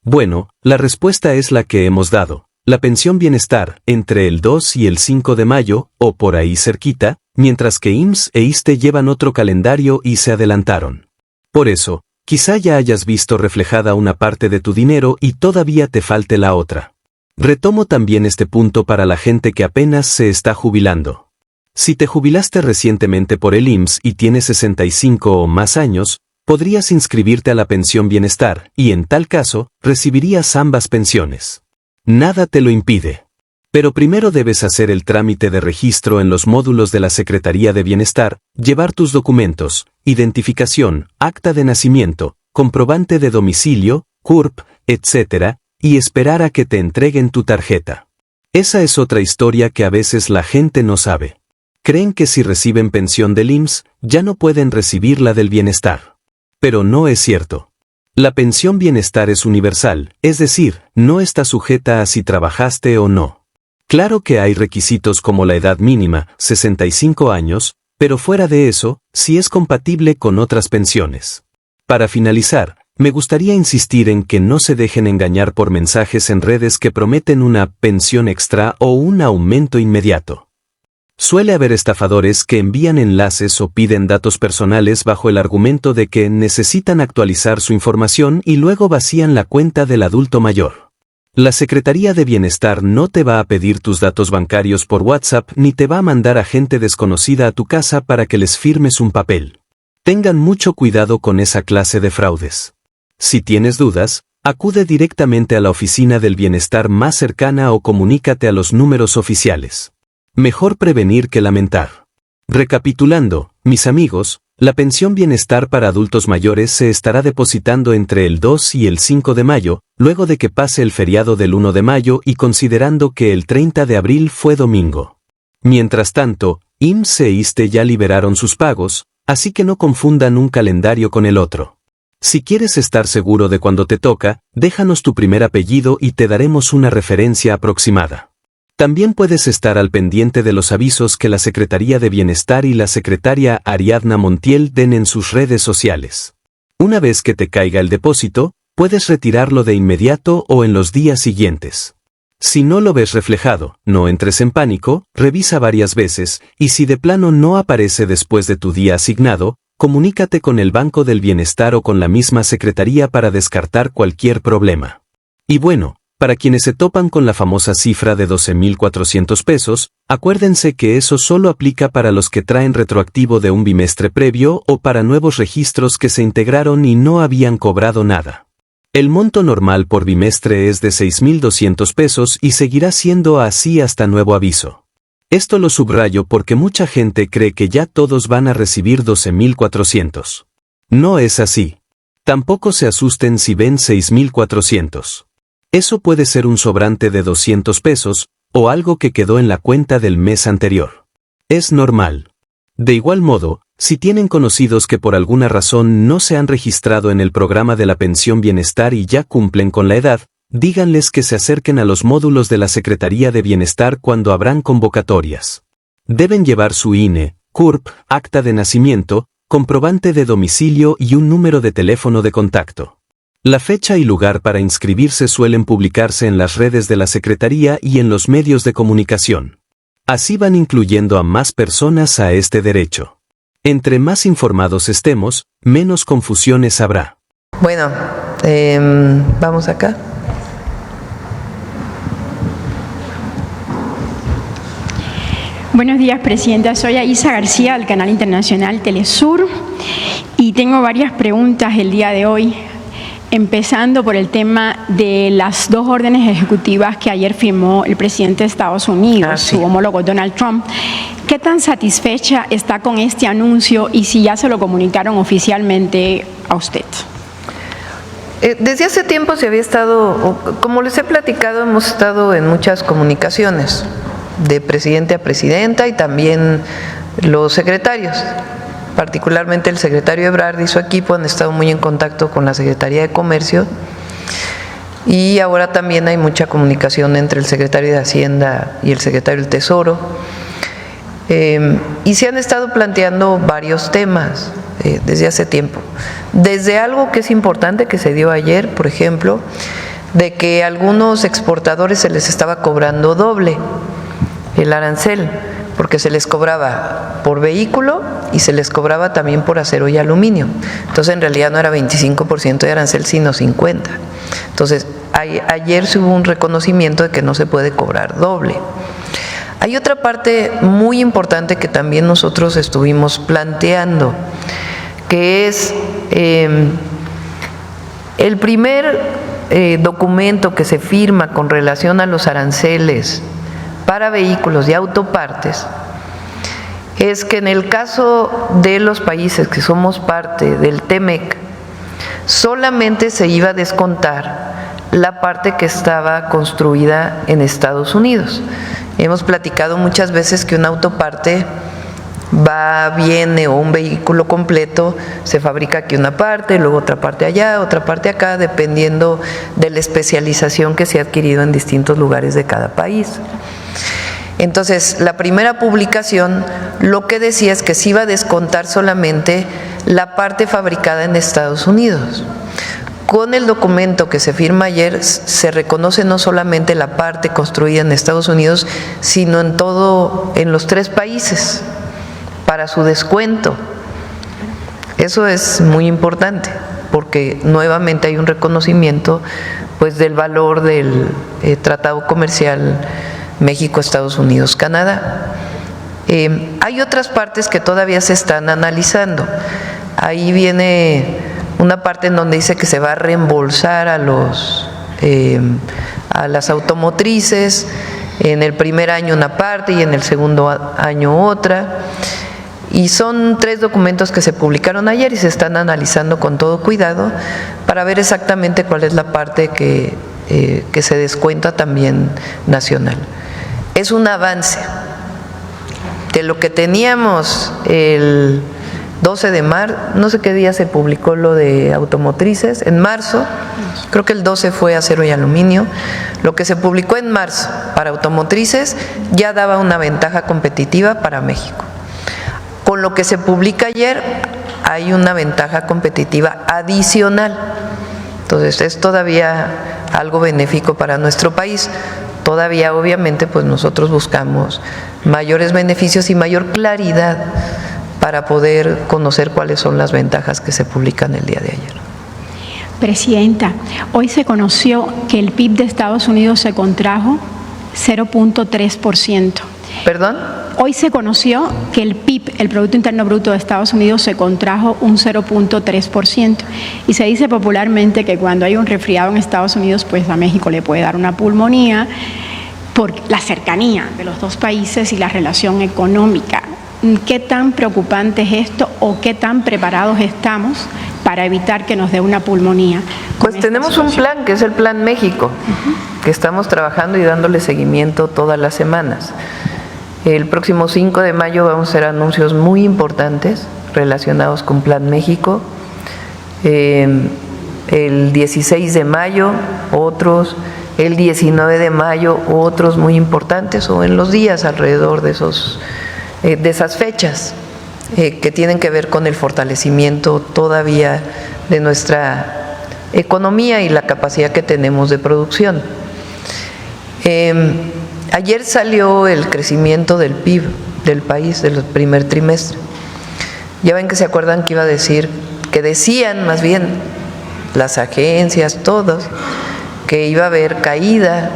Bueno, la respuesta es la que hemos dado. La pensión bienestar, entre el 2 y el 5 de mayo, o por ahí cerquita, mientras que IMSS e ISSSTE llevan otro calendario y se adelantaron. Por eso, quizá ya hayas visto reflejada una parte de tu dinero y todavía te falte la otra. Retomo también este punto para la gente que apenas se está jubilando. Si te jubilaste recientemente por el IMSS y tienes 65 o más años, podrías inscribirte a la pensión bienestar y en tal caso, recibirías ambas pensiones. Nada te lo impide. Pero primero debes hacer el trámite de registro en los módulos de la Secretaría de Bienestar, llevar tus documentos, identificación, acta de nacimiento, comprobante de domicilio, CURP, etc., y esperar a que te entreguen tu tarjeta. Esa es otra historia que a veces la gente no sabe. Creen que si reciben pensión del IMSS, ya no pueden recibir la del bienestar. Pero no es cierto. La pensión bienestar es universal, es decir, no está sujeta a si trabajaste o no. Claro que hay requisitos como la edad mínima, 65 años, pero fuera de eso, sí es compatible con otras pensiones. Para finalizar, me gustaría insistir en que no se dejen engañar por mensajes en redes que prometen una pensión extra o un aumento inmediato. Suele haber estafadores que envían enlaces o piden datos personales bajo el argumento de que necesitan actualizar su información y luego vacían la cuenta del adulto mayor. La Secretaría de Bienestar no te va a pedir tus datos bancarios por WhatsApp ni te va a mandar a gente desconocida a tu casa para que les firmes un papel. Tengan mucho cuidado con esa clase de fraudes. Si tienes dudas, acude directamente a la oficina del bienestar más cercana o comunícate a los números oficiales. Mejor prevenir que lamentar. Recapitulando, mis amigos, la pensión bienestar para adultos mayores se estará depositando entre el 2 y el 5 de mayo, luego de que pase el feriado del 1 de mayo y considerando que el 30 de abril fue domingo. Mientras tanto, IMSS e ISSSTE ya liberaron sus pagos, así que no confundan un calendario con el otro. Si quieres estar seguro de cuándo te toca, déjanos tu primer apellido y te daremos una referencia aproximada. También puedes estar al pendiente de los avisos que la Secretaría de Bienestar y la secretaria Ariadna Montiel den en sus redes sociales. Una vez que te caiga el depósito, puedes retirarlo de inmediato o en los días siguientes. Si no lo ves reflejado, no entres en pánico, revisa varias veces, y si de plano no aparece después de tu día asignado, comunícate con el Banco del Bienestar o con la misma Secretaría para descartar cualquier problema. Y bueno, para quienes se topan con la famosa cifra de 12,400 pesos, acuérdense que eso solo aplica para los que traen retroactivo de un bimestre previo o para nuevos registros que se integraron y no habían cobrado nada. El monto normal por bimestre es de 6,200 pesos y seguirá siendo así hasta nuevo aviso. Esto lo subrayo porque mucha gente cree que ya todos van a recibir 12,400. No es así. Tampoco se asusten si ven 6,400. Eso puede ser un sobrante de 200 pesos, o algo que quedó en la cuenta del mes anterior. Es normal. De igual modo, si tienen conocidos que por alguna razón no se han registrado en el programa de la pensión bienestar y ya cumplen con la edad, díganles que se acerquen a los módulos de la Secretaría de Bienestar cuando habrán convocatorias. Deben llevar su INE, CURP, acta de nacimiento, comprobante de domicilio y un número de teléfono de contacto. La fecha y lugar para inscribirse suelen publicarse en las redes de la Secretaría y en los medios de comunicación. Así van incluyendo a más personas a este derecho. Entre más informados estemos, menos confusiones habrá. Bueno, vamos acá. Buenos días, Presidenta. Soy Aisa García del canal internacional Telesur y tengo varias preguntas el día de hoy, empezando por el tema de las 2 órdenes ejecutivas que ayer firmó el presidente de Estados Unidos, sí. su homólogo Donald Trump. ¿Qué tan satisfecha está con este anuncio y si ya se lo comunicaron oficialmente a usted? Desde hace tiempo se había estado, como les he platicado, hemos estado en muchas comunicaciones, de presidente a presidenta y también los secretarios. Particularmente el secretario Ebrard y su equipo han estado muy en contacto con la Secretaría de Comercio y ahora también hay mucha comunicación entre el secretario de Hacienda y el secretario del Tesoro. Y se han estado planteando varios temas desde hace tiempo. Desde algo que es importante que se dio ayer, por ejemplo, de que a algunos exportadores se les estaba cobrando doble el arancel, porque se les cobraba por vehículo y se les cobraba también por acero y aluminio. Entonces, en realidad no era 25% de arancel, sino 50%. Entonces, ayer se hubo un reconocimiento de que no se puede cobrar doble. Hay otra parte muy importante que también nosotros estuvimos planteando, que es el primer documento que se firma con relación a los aranceles para vehículos y autopartes, es que en el caso de los países que somos parte del TEMEC, solamente se iba a descontar la parte que estaba construida en Estados Unidos. Hemos platicado muchas veces que una autoparte viene o un vehículo completo, se fabrica aquí una parte, luego otra parte allá, otra parte acá, dependiendo de la especialización que se ha adquirido en distintos lugares de cada país. Entonces, la primera publicación lo que decía es que se iba a descontar solamente la parte fabricada en Estados Unidos. Con el documento que se firma ayer se reconoce no solamente la parte construida en Estados Unidos, sino en los 3 países para su descuento. Eso es muy importante porque nuevamente hay un reconocimiento pues del valor del tratado comercial México, Estados Unidos, Canadá. Hay otras partes que todavía se están analizando. Ahí viene una parte en donde dice que se va a reembolsar a las automotrices, en el primer año una parte y en el segundo año otra. Y son 3 documentos que se publicaron ayer y se están analizando con todo cuidado para ver exactamente cuál es la parte que se descuenta también nacional. Es un avance de lo que teníamos el 12 de marzo, no sé qué día se publicó lo de automotrices, en marzo, creo que el 12 fue acero y aluminio. Lo que se publicó en marzo para automotrices ya daba una ventaja competitiva para México. Con lo que se publica ayer hay una ventaja competitiva adicional. Entonces es todavía algo benéfico para nuestro país. Todavía obviamente pues nosotros buscamos mayores beneficios y mayor claridad para poder conocer cuáles son las ventajas que se publican el día de ayer. Presidenta, hoy se conoció que el PIB de Estados Unidos se contrajo 0.3%. ¿Perdón? Hoy se conoció que el PIB, el Producto Interno Bruto de Estados Unidos, se contrajo un 0.3%. Y se dice popularmente que cuando hay un resfriado en Estados Unidos, pues a México le puede dar una pulmonía por la cercanía de los 2 países y la relación económica. ¿Qué tan preocupante es esto o qué tan preparados estamos para evitar que nos dé una pulmonía? Pues tenemos un plan, que es el Plan México, que estamos trabajando y dándole seguimiento todas las semanas. El próximo 5 de mayo vamos a hacer anuncios muy importantes relacionados con Plan México. El 16 de mayo, otros. El 19 de mayo, otros muy importantes, o en los días alrededor de esas fechas que tienen que ver con el fortalecimiento todavía de nuestra economía y la capacidad que tenemos de producción. Ayer salió el crecimiento del PIB del país del primer trimestre. Ya ven que se acuerdan que iba a decir, que decían más bien las agencias, todos, que iba a haber caída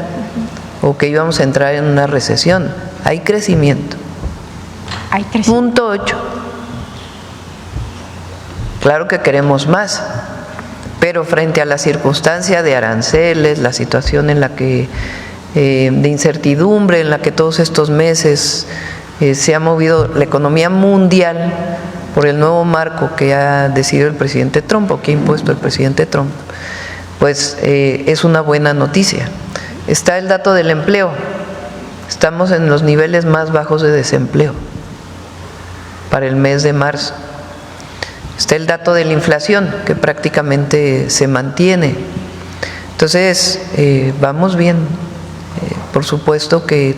o que íbamos a entrar en una recesión. Hay crecimiento. Hay crecimiento. 0.8. Claro que queremos más, pero frente a la circunstancia de aranceles, la situación en la que de incertidumbre en la que todos estos meses se ha movido la economía mundial por el nuevo marco que ha decidido el presidente Trump o que ha impuesto el presidente Trump, pues es una buena noticia. Está el dato del empleo. Estamos en los niveles más bajos de desempleo para el mes de marzo. Está el dato de la inflación, que prácticamente se mantiene. Entonces, vamos bien. Por supuesto que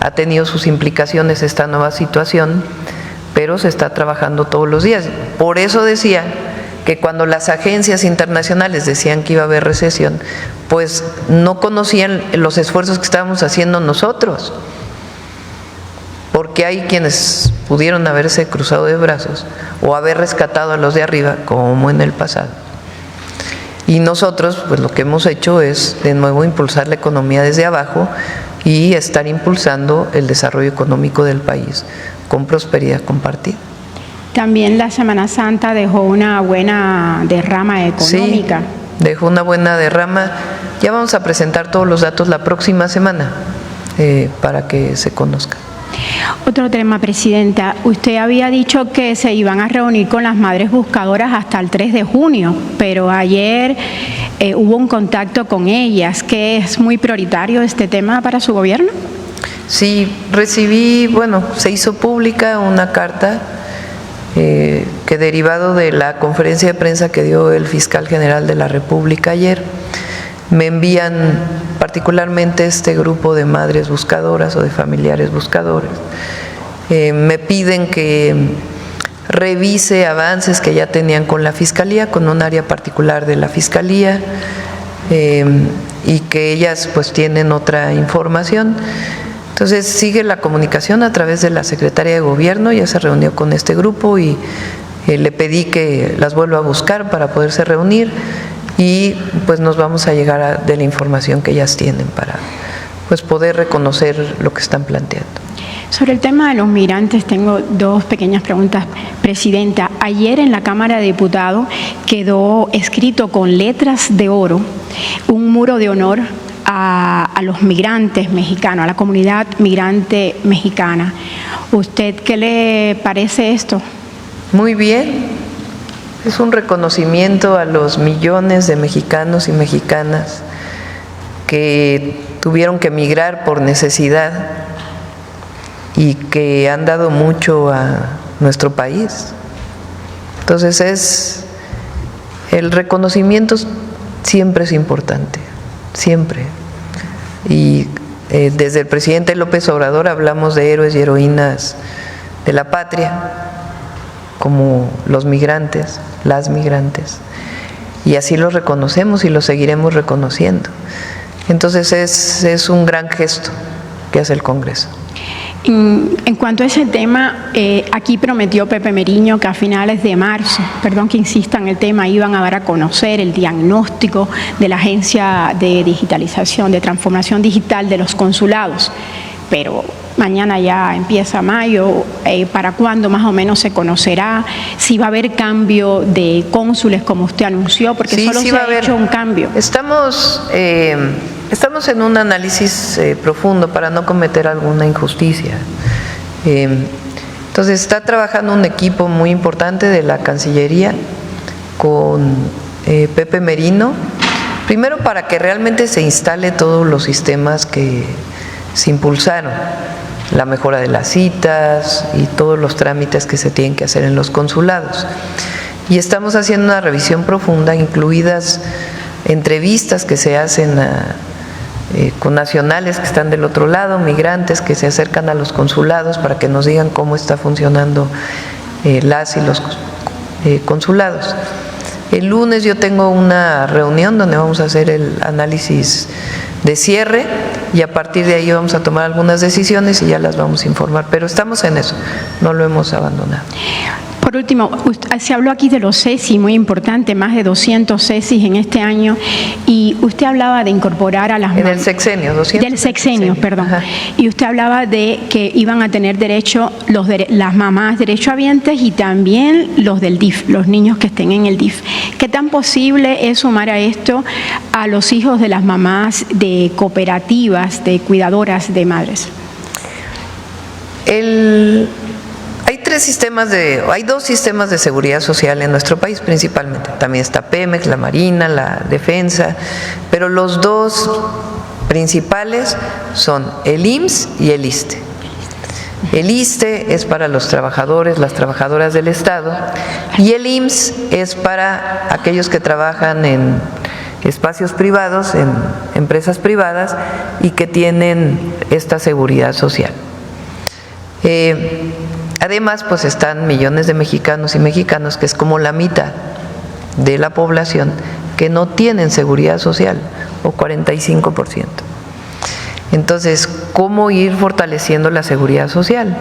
ha tenido sus implicaciones esta nueva situación, pero se está trabajando todos los días. Por eso decía que cuando las agencias internacionales decían que iba a haber recesión, pues no conocían los esfuerzos que estábamos haciendo nosotros, porque hay quienes pudieron haberse cruzado de brazos o haber rescatado a los de arriba, como en el pasado. Y nosotros, pues lo que hemos hecho es de nuevo impulsar la economía desde abajo y estar impulsando el desarrollo económico del país con prosperidad compartida. También la Semana Santa dejó una buena derrama económica. Sí, dejó una buena derrama. Ya vamos a presentar todos los datos la próxima semana para que se conozcan. Otro tema, Presidenta. Usted había dicho que se iban a reunir con las madres buscadoras hasta el 3 de junio, pero ayer hubo un contacto con ellas. ¿Que es muy prioritario este tema para su gobierno? Sí, recibí, se hizo pública una carta que derivado de la conferencia de prensa que dio el fiscal general de la República ayer, me envían particularmente este grupo de madres buscadoras o de familiares buscadores. Me piden que revise avances que ya tenían con la Fiscalía, con un área particular de la Fiscalía, y que ellas pues tienen otra información. Entonces sigue la comunicación a través de la Secretaría de Gobierno, ya se reunió con este grupo y le pedí que las vuelva a buscar para poderse reunir y pues nos vamos a llegar de la información que ellas tienen para pues poder reconocer lo que están planteando. Sobre el tema de los migrantes tengo dos pequeñas preguntas, Presidenta. Ayer en la Cámara de Diputados quedó escrito con letras de oro un muro de honor a los migrantes mexicanos, a la comunidad migrante mexicana. ¿Usted qué le parece esto? Muy bien, es un reconocimiento a los millones de mexicanos y mexicanas que tuvieron que emigrar por necesidad y que han dado mucho a nuestro país. Entonces el reconocimiento siempre es importante, siempre. Y desde el presidente López Obrador hablamos de héroes y heroínas de la patria, como los migrantes, las migrantes, y así los reconocemos y los seguiremos reconociendo. Entonces es un gran gesto que hace el Congreso. En cuanto a ese tema, aquí prometió Pepe Meriño que a finales de marzo, perdón que insista en el tema, iban a dar a conocer el diagnóstico de la Agencia de Digitalización, de Transformación Digital de los consulados, pero mañana ya empieza mayo. ¿Para cuándo más o menos se conocerá? Si va a haber cambio de cónsules como usted anunció, porque sí, solo sí se ha hecho un cambio. Estamos en un análisis profundo para no cometer alguna injusticia. Entonces está trabajando un equipo muy importante de la Cancillería con Pepe Merino, primero para que realmente se instale todos los sistemas que se impulsaron. la mejora de las citas y todos los trámites que se tienen que hacer en los consulados. Y estamos haciendo una revisión profunda, incluidas entrevistas que se hacen con nacionales que están del otro lado, migrantes que se acercan a los consulados para que nos digan cómo está funcionando las y los consulados. El lunes yo tengo una reunión donde vamos a hacer el análisis de cierre y a partir de ahí vamos a tomar algunas decisiones y ya las vamos a informar, pero estamos en eso, no lo hemos abandonado. Por último, se habló aquí de los CESI, muy importante, más de 200 CESI en este año, y usted hablaba de incorporar a las en el sexenio, 200. Del sexenio, perdón. Ajá. Y usted hablaba de que iban a tener derecho las mamás derechohabientes y también los del DIF, los niños que estén en el DIF. ¿Qué tan posible es sumar a esto a los hijos de las mamás de cooperativas, de cuidadoras de madres? Hay dos sistemas de seguridad social en nuestro país principalmente. También está Pemex, la Marina, la Defensa, pero los dos principales son el IMSS y el ISSSTE. El ISSSTE es para los trabajadores, las trabajadoras del Estado, y el IMSS es para aquellos que trabajan en espacios privados, en empresas privadas y que tienen esta seguridad social. Además, pues están millones de mexicanos y mexicanas, que es como la mitad de la población, que no tienen seguridad social, o 45%. Entonces, ¿cómo ir fortaleciendo la seguridad social?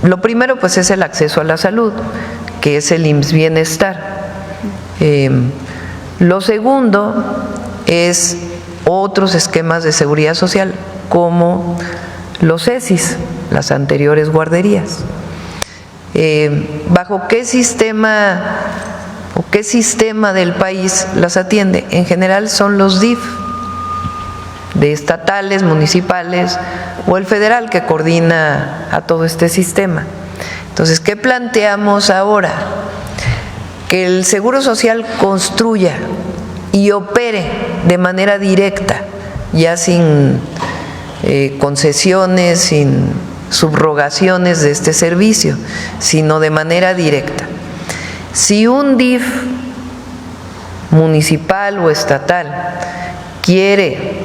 Lo primero, pues, es el acceso a la salud, que es el IMSS Bienestar. Lo segundo es otros esquemas de seguridad social, como los CESIs, las anteriores guarderías. ¿Bajo qué sistema o qué sistema del país las atiende? En general son los DIF, de estatales, municipales o el federal, que coordina a todo este sistema. Entonces, ¿qué planteamos ahora? Que el Seguro Social construya y opere de manera directa, ya sin concesiones, sin subrogaciones de este servicio, sino de manera directa. Si un DIF municipal o estatal quiere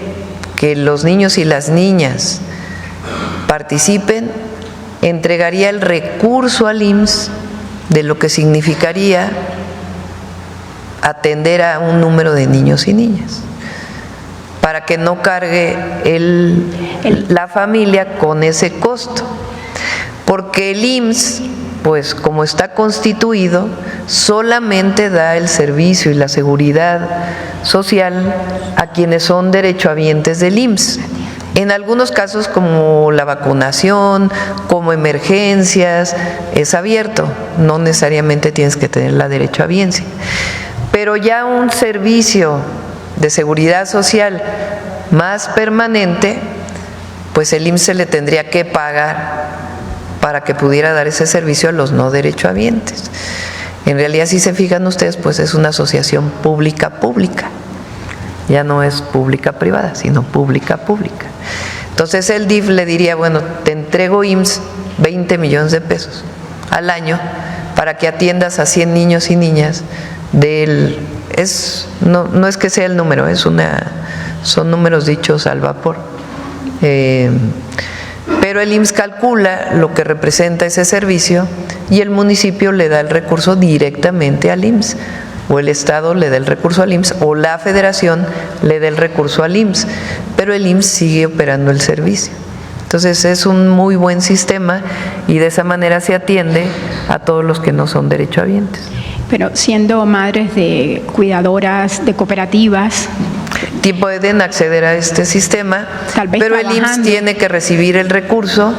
que los niños y las niñas participen, entregaría el recurso al IMSS de lo que significaría atender a un número de niños y niñas, para que no cargue la familia con ese costo. Porque el IMSS, pues como está constituido, solamente da el servicio y la seguridad social a quienes son derechohabientes del IMSS. En algunos casos, como la vacunación, como emergencias, es abierto, no necesariamente tienes que tener la derechohabiencia. Pero ya un servicio de seguridad social más permanente, pues el IMSS le tendría que pagar para que pudiera dar ese servicio a los no derechohabientes. En realidad, si se fijan ustedes, pues es una asociación pública-pública. Ya no es pública-privada, sino pública-pública. Entonces el DIF le diría, bueno, te entrego IMSS 20 millones de pesos al año para que atiendas a 100 niños y niñas no es que sea el número, son números dichos al vapor. Pero el IMSS calcula lo que representa ese servicio y el municipio le da el recurso directamente al IMSS, o el Estado le da el recurso al IMSS, o la Federación le da el recurso al IMSS, pero el IMSS sigue operando el servicio. Entonces es un muy buen sistema y de esa manera se atiende a todos los que no son derechohabientes. Pero siendo madres de cuidadoras, de cooperativas, pueden acceder a este sistema, tal vez pero el IMSS tiene que recibir el recurso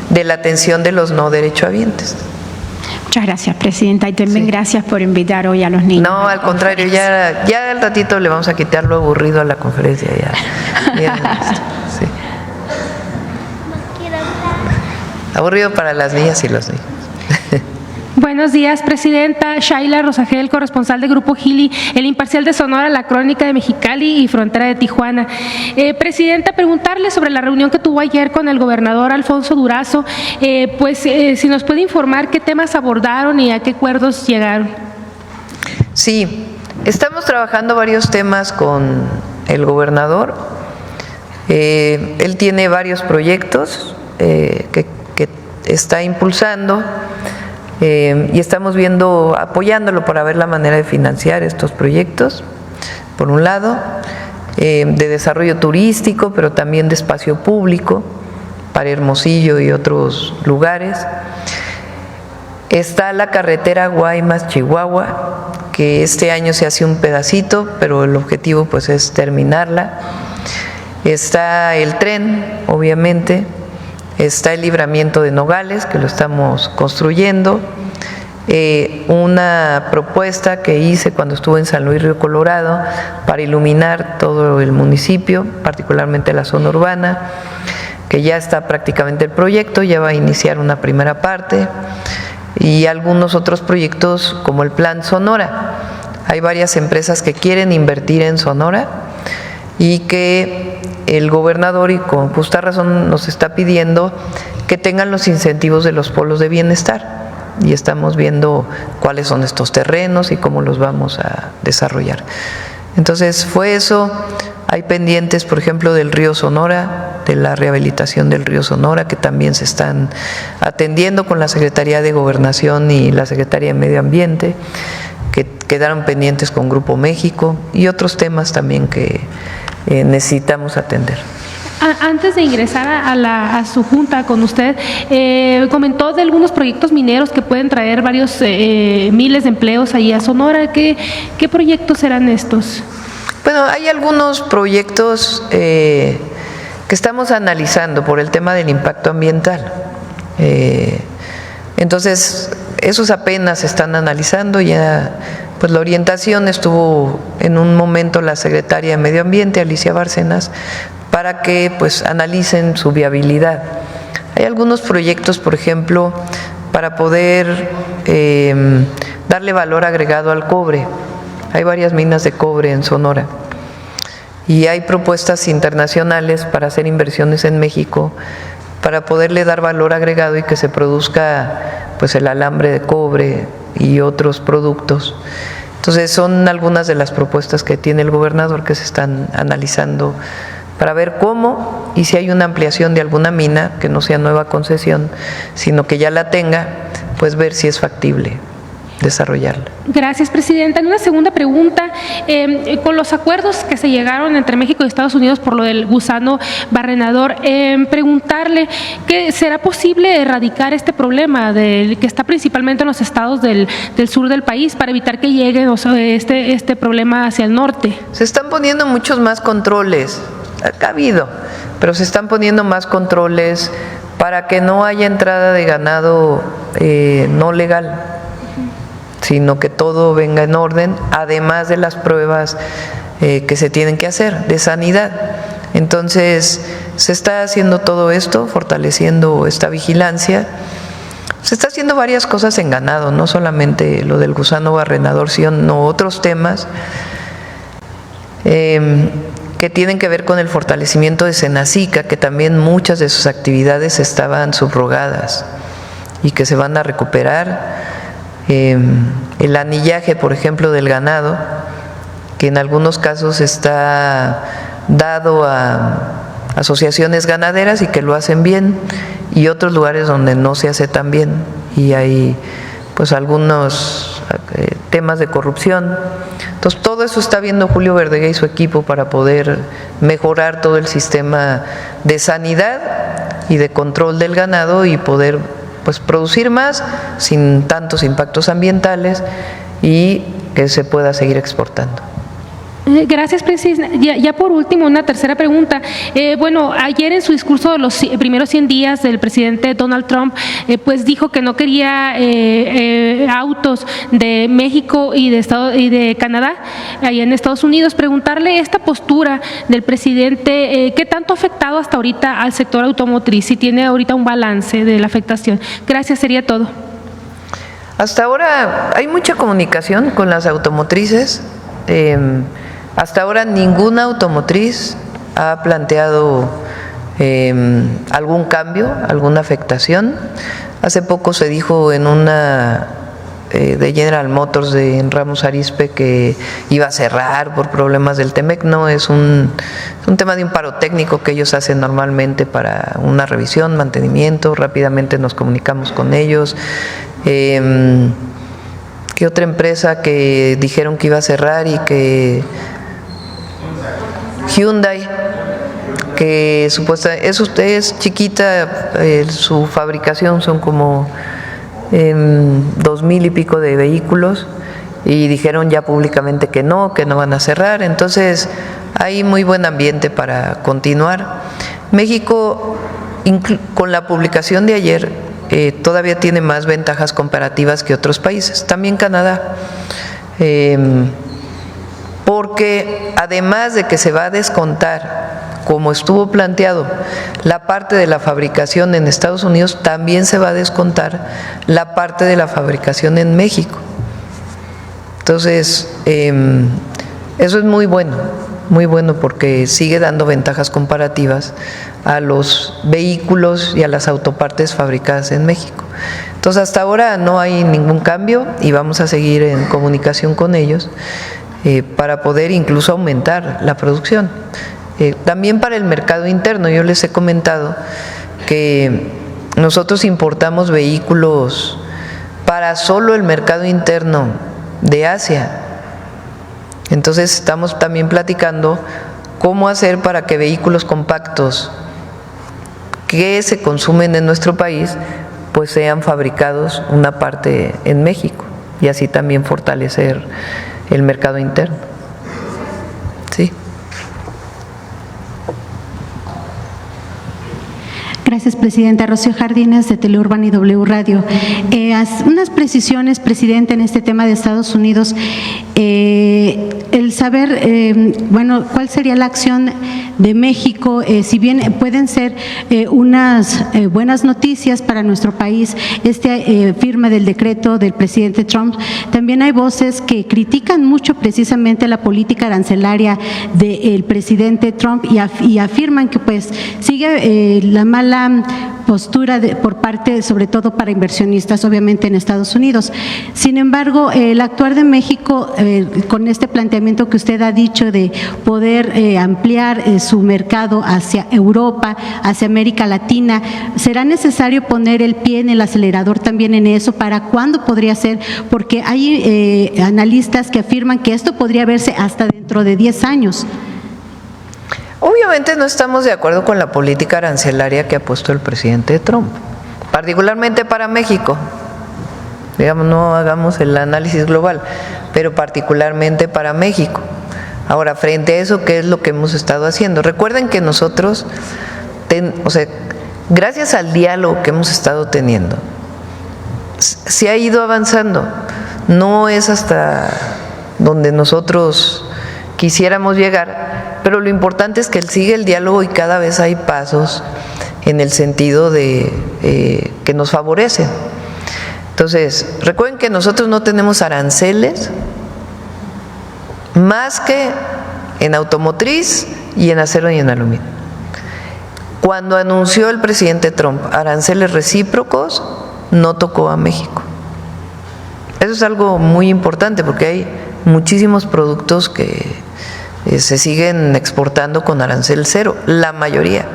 de la atención de los no derechohabientes. Muchas gracias, Presidenta, y también gracias por invitar hoy a los niños. No, al contrario, ya al ratito le vamos a quitar lo aburrido a la conferencia. Sí. Aburrido para las niñas y los niños. Bueno. Buenos días, Presidenta. Shaila Rosagel, corresponsal de Grupo Gili, El Imparcial de Sonora, La Crónica de Mexicali y Frontera de Tijuana. Presidenta, preguntarle sobre la reunión que tuvo ayer con el gobernador Alfonso Durazo, si nos puede informar qué temas abordaron y a qué acuerdos llegaron. Sí, estamos trabajando varios temas con el gobernador. Él tiene varios proyectos que está impulsando y estamos apoyándolo para ver la manera de financiar estos proyectos, por un lado, de desarrollo turístico, pero también de espacio público para Hermosillo y otros lugares. Está la carretera Guaymas-Chihuahua, que este año se hace un pedacito, pero el objetivo pues es terminarla. Está el tren, obviamente. Está el libramiento de Nogales, que lo estamos construyendo. Una propuesta que hice cuando estuve en San Luis Río Colorado para iluminar todo el municipio, particularmente la zona urbana, que ya está prácticamente el proyecto, ya va a iniciar una primera parte, y algunos otros proyectos como el Plan Sonora. Hay varias empresas que quieren invertir en Sonora y que el gobernador, y con justa razón, nos está pidiendo que tengan los incentivos de los polos de bienestar, y estamos viendo cuáles son estos terrenos y cómo los vamos a desarrollar. Entonces fue eso. Hay pendientes, por ejemplo, del río Sonora, de la rehabilitación del río Sonora, que también se están atendiendo con la Secretaría de Gobernación y la Secretaría de Medio Ambiente, que quedaron pendientes con Grupo México, y otros temas también que necesitamos atender. Antes de ingresar a su junta con usted, comentó de algunos proyectos mineros que pueden traer varios miles de empleos ahí a Sonora. ¿Qué proyectos serán estos? Bueno, hay algunos proyectos que estamos analizando por el tema del impacto ambiental. Entonces, esos apenas se están analizando. Ya, pues la orientación estuvo en un momento la secretaria de Medio Ambiente, Alicia Bárcenas, para que pues analicen su viabilidad. Hay algunos proyectos, por ejemplo, para poder darle valor agregado al cobre. Hay varias minas de cobre en Sonora y hay propuestas internacionales para hacer inversiones en México para poderle dar valor agregado y que se produzca pues el alambre de cobre y otros productos. Entonces son algunas de las propuestas que tiene el gobernador que se están analizando para ver cómo, y si hay una ampliación de alguna mina, que no sea nueva concesión, sino que ya la tenga, pues ver si es factible desarrollarla. Gracias, Presidenta. En una segunda pregunta, con los acuerdos que se llegaron entre México y Estados Unidos por lo del gusano barrenador, preguntarle que será posible erradicar este problema que está principalmente en los estados del sur del país para evitar que llegue este problema hacia el norte. Se están poniendo muchos más controles, ha habido, pero se están poniendo más controles para que no haya entrada de ganado no legal, sino que todo venga en orden, además de las pruebas que se tienen que hacer de sanidad. Entonces, se está haciendo todo esto, fortaleciendo esta vigilancia. Se está haciendo varias cosas en ganado, no solamente lo del gusano barrenador, sino otros temas que tienen que ver con el fortalecimiento de Senacica, que también muchas de sus actividades estaban subrogadas y que se van a recuperar. El anillaje, por ejemplo, del ganado, que en algunos casos está dado a asociaciones ganaderas y que lo hacen bien, y otros lugares donde no se hace tan bien, y hay pues algunos temas de corrupción. Entonces todo eso está viendo Julio Verdeguer y su equipo para poder mejorar todo el sistema de sanidad y de control del ganado y poder pues producir más sin tantos impactos ambientales y que se pueda seguir exportando. Gracias, Presidenta. Ya por último, una tercera pregunta. Bueno, ayer en su discurso de los primeros 100 días del presidente Donald Trump, pues dijo que no quería autos de México y de Canadá, allá en Estados Unidos. Preguntarle esta postura del presidente, ¿qué tanto ha afectado hasta ahorita al sector automotriz? Si tiene ahorita un balance de la afectación. Gracias, sería todo. Hasta ahora hay mucha comunicación con las automotrices. Hasta ahora ninguna automotriz ha planteado algún cambio, alguna afectación. Hace poco se dijo en una de General Motors en Ramos Arizpe que iba a cerrar por problemas del TEMEC. No, es un tema de un paro técnico que ellos hacen normalmente para una revisión, mantenimiento. Rápidamente nos comunicamos con ellos. ¿Qué otra empresa que dijeron que iba a cerrar y que Hyundai, que supuestamente es chiquita, su fabricación son como 2,000 y pico de vehículos, y dijeron ya públicamente que no van a cerrar. Entonces hay muy buen ambiente para continuar. México, con la publicación de ayer, todavía tiene más ventajas comparativas que otros países, también Canadá, porque además de que se va a descontar, como estuvo planteado, la parte de la fabricación en Estados Unidos, también se va a descontar la parte de la fabricación en México. Entonces, eso es muy bueno porque sigue dando ventajas comparativas a los vehículos y a las autopartes fabricadas en México. Entonces, hasta ahora no hay ningún cambio y vamos a seguir en comunicación con ellos para poder incluso aumentar la producción. También para el mercado interno, yo les he comentado que nosotros importamos vehículos para solo el mercado interno de Asia. Entonces estamos también platicando cómo hacer para que vehículos compactos que se consumen en nuestro país pues sean fabricados una parte en México y así también fortalecer el mercado interno. Sí. Gracias, Presidenta. Rocío Jardines, de Teleurban y W Radio. Unas precisiones, Presidente, en este tema de Estados Unidos. El saber, ¿cuál sería la acción de México? Si bien pueden ser unas buenas noticias para nuestro país, firma del decreto del presidente Trump, también hay voces que critican mucho precisamente la política arancelaria del presidente Trump y afirman que pues sigue la mala postura por parte, sobre todo para inversionistas, obviamente en Estados Unidos. Sin embargo, el actuar de México con este planteamiento que usted ha dicho de poder ampliar su mercado hacia Europa, hacia América Latina, ¿será necesario poner el pie en el acelerador también en eso? ¿Para cuándo podría ser? Porque hay analistas que afirman que esto podría verse hasta dentro de 10 años. Obviamente no estamos de acuerdo con la política arancelaria que ha puesto el presidente Trump, particularmente para México. Digamos, no hagamos el análisis global, pero particularmente para México. Ahora, frente a eso, ¿qué es lo que hemos estado haciendo? Recuerden que nosotros, gracias al diálogo que hemos estado teniendo, se ha ido avanzando. No es hasta donde nosotros quisiéramos llegar, pero lo importante es que sigue el diálogo y cada vez hay pasos en el sentido de que nos favorecen. Entonces, recuerden que nosotros no tenemos aranceles más que en automotriz y en acero y en aluminio. Cuando anunció el presidente Trump aranceles recíprocos, no tocó a México. Eso es algo muy importante porque hay muchísimos productos que se siguen exportando con arancel cero, la mayoría.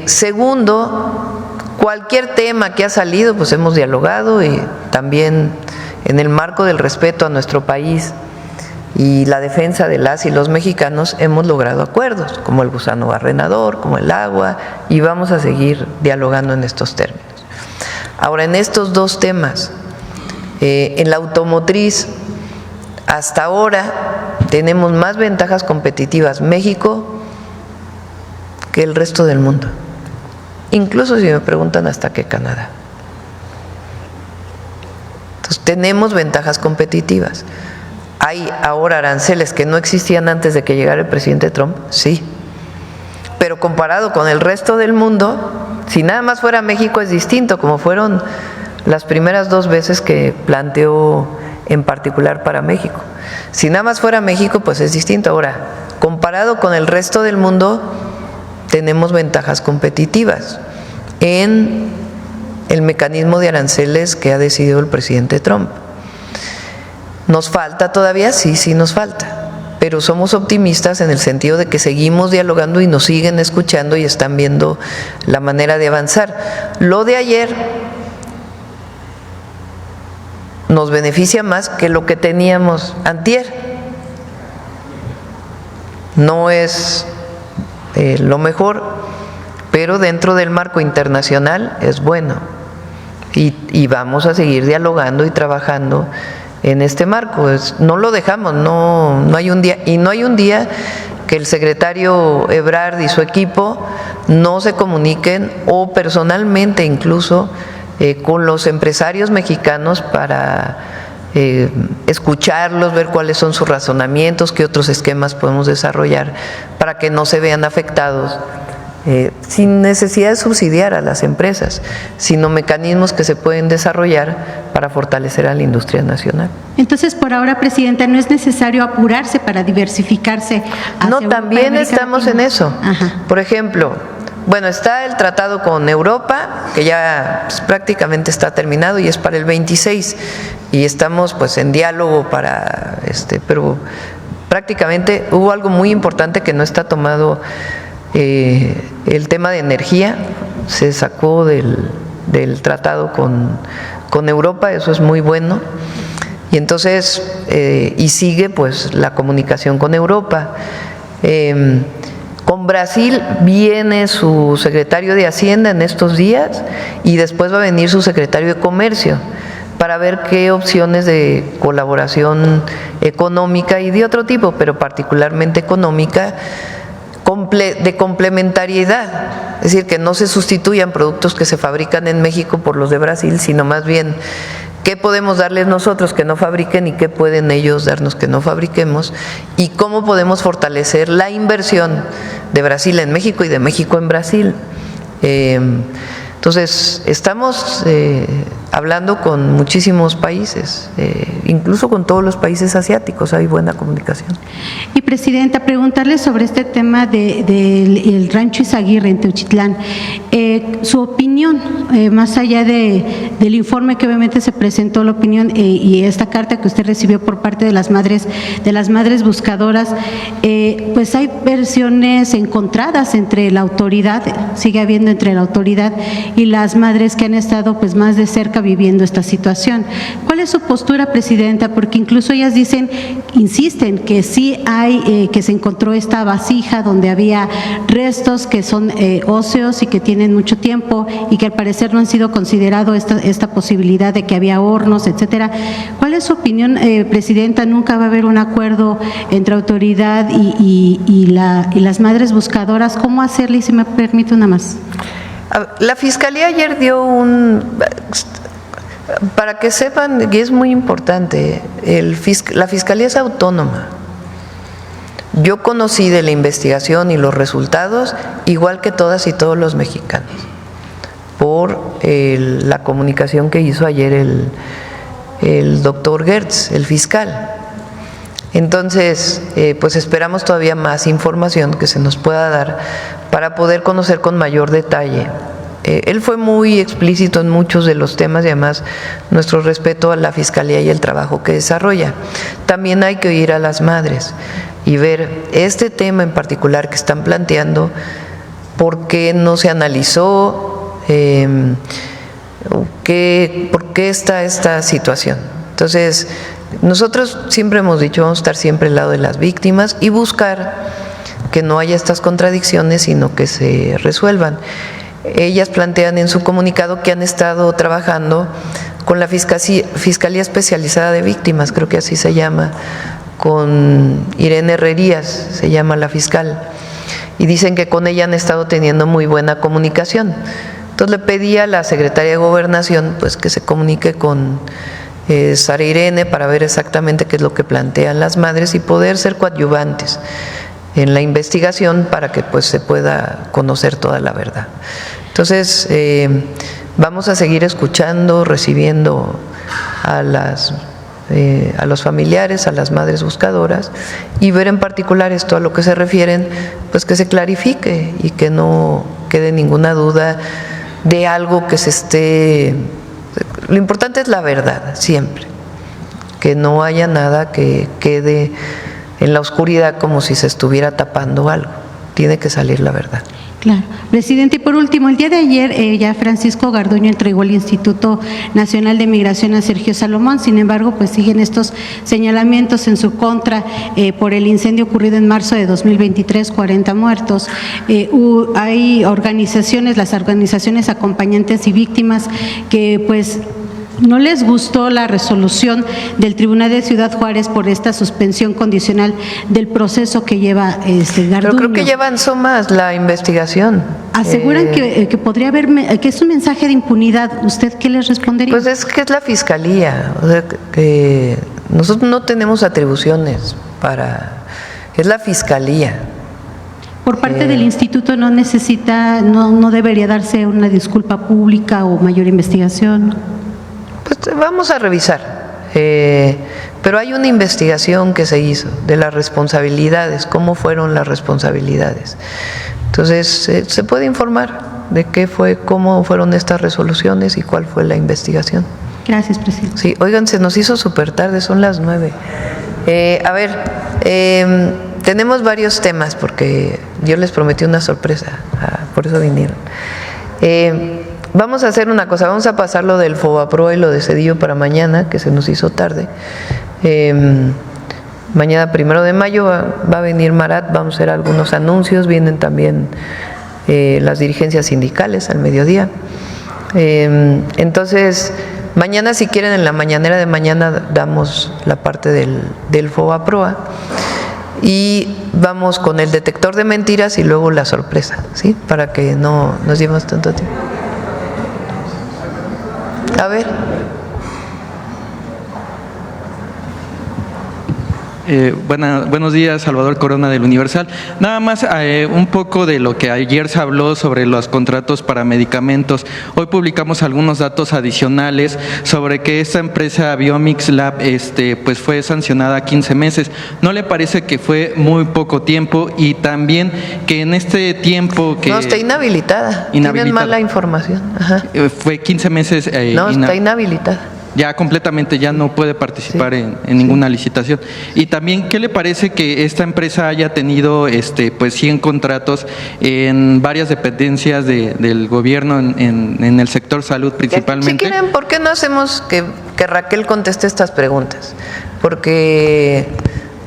Segundo, cualquier tema que ha salido, pues hemos dialogado y también en el marco del respeto a nuestro país y la defensa de las y los mexicanos hemos logrado acuerdos, como el gusano barrenador, como el agua, y vamos a seguir dialogando en estos términos. Ahora, en estos dos temas, en la automotriz, hasta ahora tenemos más ventajas competitivas México que el resto del mundo. Incluso si me preguntan hasta que Canadá. Entonces tenemos ventajas competitivas. ¿Hay ahora aranceles que no existían antes de que llegara el presidente Trump? Sí. Pero comparado con el resto del mundo, si nada más fuera México es distinto, como fueron las primeras 2 veces que planteó en particular para México. Si nada más fuera México, pues es distinto. Ahora, comparado con el resto del mundo, tenemos ventajas competitivas en el mecanismo de aranceles que ha decidido el presidente Trump. ¿Nos falta todavía? Sí nos falta, pero somos optimistas en el sentido de que seguimos dialogando y nos siguen escuchando y están viendo la manera de avanzar. Lo de ayer nos beneficia más que lo que teníamos antier. No es lo mejor, pero dentro del marco internacional es bueno. Y vamos a seguir dialogando y trabajando en este marco. No lo dejamos, no hay un día, y no hay un día que el secretario Ebrard y su equipo no se comuniquen, o personalmente incluso, con los empresarios mexicanos para escucharlos, ver cuáles son sus razonamientos, qué otros esquemas podemos desarrollar para que no se vean afectados, sin necesidad de subsidiar a las empresas, sino mecanismos que se pueden desarrollar para fortalecer a la industria nacional. Entonces, por ahora, Presidenta, ¿no es necesario apurarse para diversificarse hacia No, Europa, también América estamos Latina? en eso. Ajá. Por ejemplo, bueno, está el tratado con Europa, que ya pues, prácticamente está terminado y es para el 26, y estamos pues en diálogo para pero prácticamente hubo algo muy importante que no está tomado, el tema de energía se sacó del tratado con Europa, eso es muy bueno, y entonces y sigue pues la comunicación con Europa. Con Brasil viene su secretario de Hacienda en estos días y después va a venir su secretario de Comercio para ver qué opciones de colaboración económica y de otro tipo, pero particularmente económica, de complementariedad, es decir, que no se sustituyan productos que se fabrican en México por los de Brasil, sino más bien qué podemos darles nosotros que no fabriquen y qué pueden ellos darnos que no fabriquemos, y cómo podemos fortalecer la inversión de Brasil en México y de México en Brasil. Entonces, estamos hablando con muchísimos países, incluso con todos los países asiáticos, hay buena comunicación. Y Presidenta, preguntarle sobre este tema del rancho Izaguirre en Teuchitlán. Su opinión, más allá del informe que obviamente se presentó, la opinión y esta carta que usted recibió por parte de las madres buscadoras, pues hay versiones encontradas entre la autoridad, sigue habiendo entre la autoridad y las madres que han estado pues más de cerca viviendo esta situación. ¿Cuál es su postura, Presidenta? Porque incluso ellas insisten que sí hay, que se encontró esta vasija donde había restos que son óseos y que tienen mucho tiempo y que al parecer no han sido considerado esta posibilidad de que había hornos, etcétera. ¿Cuál es su opinión, Presidenta? ¿Nunca va a haber un acuerdo entre autoridad y las madres buscadoras? ¿Cómo hacerle? Y si me permite una más. La Fiscalía ayer dio para que sepan, y es muy importante, la Fiscalía es autónoma. Yo conocí de la investigación y los resultados igual que todas y todos los mexicanos, por la comunicación que hizo ayer el doctor Gertz, el fiscal. Entonces, pues esperamos todavía más información que se nos pueda dar para poder conocer con mayor detalle. Él fue muy explícito en muchos de los temas y además nuestro respeto a la Fiscalía y el trabajo que desarrolla. También hay que oír a las madres y ver este tema en particular que están planteando, por qué no se analizó, por qué está esta situación. Entonces, nosotros siempre hemos dicho, vamos a estar siempre al lado de las víctimas y buscar que no haya estas contradicciones, sino que se resuelvan. Ellas plantean en su comunicado que han estado trabajando con la Fiscalía Especializada de Víctimas, creo que así se llama, con Irene Herrerías, se llama la fiscal, y dicen que con ella han estado teniendo muy buena comunicación. Entonces le pedí a la Secretaría de Gobernación pues que se comunique con Sara Irene para ver exactamente qué es lo que plantean las madres y poder ser coadyuvantes en la investigación para que pues se pueda conocer toda la verdad. Entonces, vamos a seguir escuchando, recibiendo a los familiares, a las madres buscadoras, y ver en particular esto a lo que se refieren, pues que se clarifique y que no quede ninguna duda de algo que se esté... Lo importante es la verdad, siempre, que no haya nada que quede en la oscuridad como si se estuviera tapando algo. Tiene que salir la verdad. Claro. Presidente, y por último, el día de ayer ya Francisco Garduño entregó el Instituto Nacional de Migración a Sergio Salomón. Sin embargo, pues siguen estos señalamientos en su contra por el incendio ocurrido en marzo de 2023, 40 muertos. Hay organizaciones, las organizaciones acompañantes y víctimas que pues no les gustó la resolución del Tribunal de Ciudad Juárez por esta suspensión condicional del proceso que lleva Garduño. Pero creo que ya avanzó más la investigación. Aseguran que podría haber, que es un mensaje de impunidad. ¿Usted qué les respondería? Pues es que es la Fiscalía, o sea, que nosotros no tenemos atribuciones es la Fiscalía. Por parte del instituto no necesita, no debería darse una disculpa pública o mayor investigación. Pues vamos a revisar, pero hay una investigación que se hizo de las responsabilidades, cómo fueron las responsabilidades. Entonces, se puede informar de qué fue, cómo fueron estas resoluciones y cuál fue la investigación. Gracias, presidente. Sí, oigan, se nos hizo súper tarde, son las 9. A ver, tenemos varios temas porque yo les prometí una sorpresa, por eso vinieron. Vamos a hacer una cosa, vamos a pasar lo del FOBAPROA y lo de Cedillo para mañana, que se nos hizo tarde. Mañana 1 de mayo va a venir Marat, vamos a hacer algunos anuncios, vienen también las dirigencias sindicales al mediodía. Entonces, mañana si quieren en la mañanera de mañana damos la parte del FOBAPROA y vamos con el detector de mentiras y luego la sorpresa, ¿sí? Para que no nos llevemos tanto tiempo. A ver. Buenos días, Salvador Corona del Universal. Nada más un poco de lo que ayer se habló sobre los contratos para medicamentos. Hoy publicamos algunos datos adicionales sobre que esta empresa Biomix Lab pues fue sancionada a 15 meses. ¿No le parece que fue muy poco tiempo? Y también que en este tiempo que... No, está inhabilitada. Tienen mala información. Ajá. Fue 15 meses... no, está inhabilitada. Ya completamente ya no puede participar en ninguna licitación. Y también, ¿qué le parece que esta empresa haya tenido pues 100 contratos en varias dependencias del gobierno en el sector salud principalmente? Si quieren, ¿por qué no hacemos que Raquel conteste estas preguntas? Porque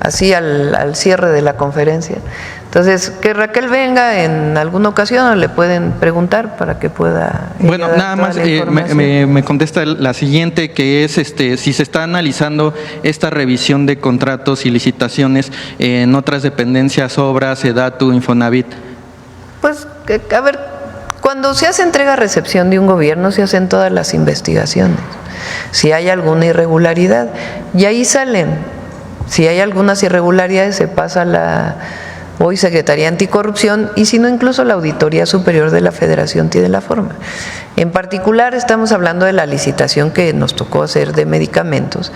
así al cierre de la conferencia. Entonces, que Raquel venga en alguna ocasión o le pueden preguntar para que pueda... Bueno, nada más me contesta la siguiente, que es si se está analizando esta revisión de contratos y licitaciones en otras dependencias, obras, SEDATU, Infonavit. Pues, a ver, cuando se hace entrega-recepción de un gobierno se hacen todas las investigaciones. Si hay alguna irregularidad, y ahí salen. Si hay algunas irregularidades se pasa a la... Hoy Secretaría Anticorrupción, y si no, incluso la Auditoría Superior de la Federación tiene la forma. En particular estamos hablando de la licitación que nos tocó hacer de medicamentos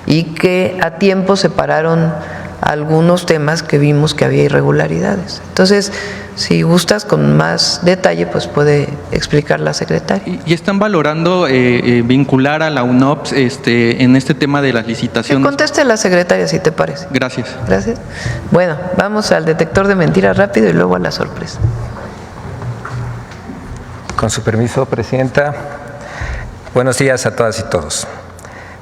y que a tiempo separaron algunos temas que vimos que había irregularidades. Entonces, si gustas con más detalle, pues puede explicar la secretaria. ¿Y están valorando vincular a la UNOPS en este tema de las licitaciones? Que conteste la secretaria, si te parece. Gracias. Gracias. Bueno, vamos al detector de mentiras rápido y luego a la sorpresa. Con su permiso, Presidenta. Buenos días a todas y todos.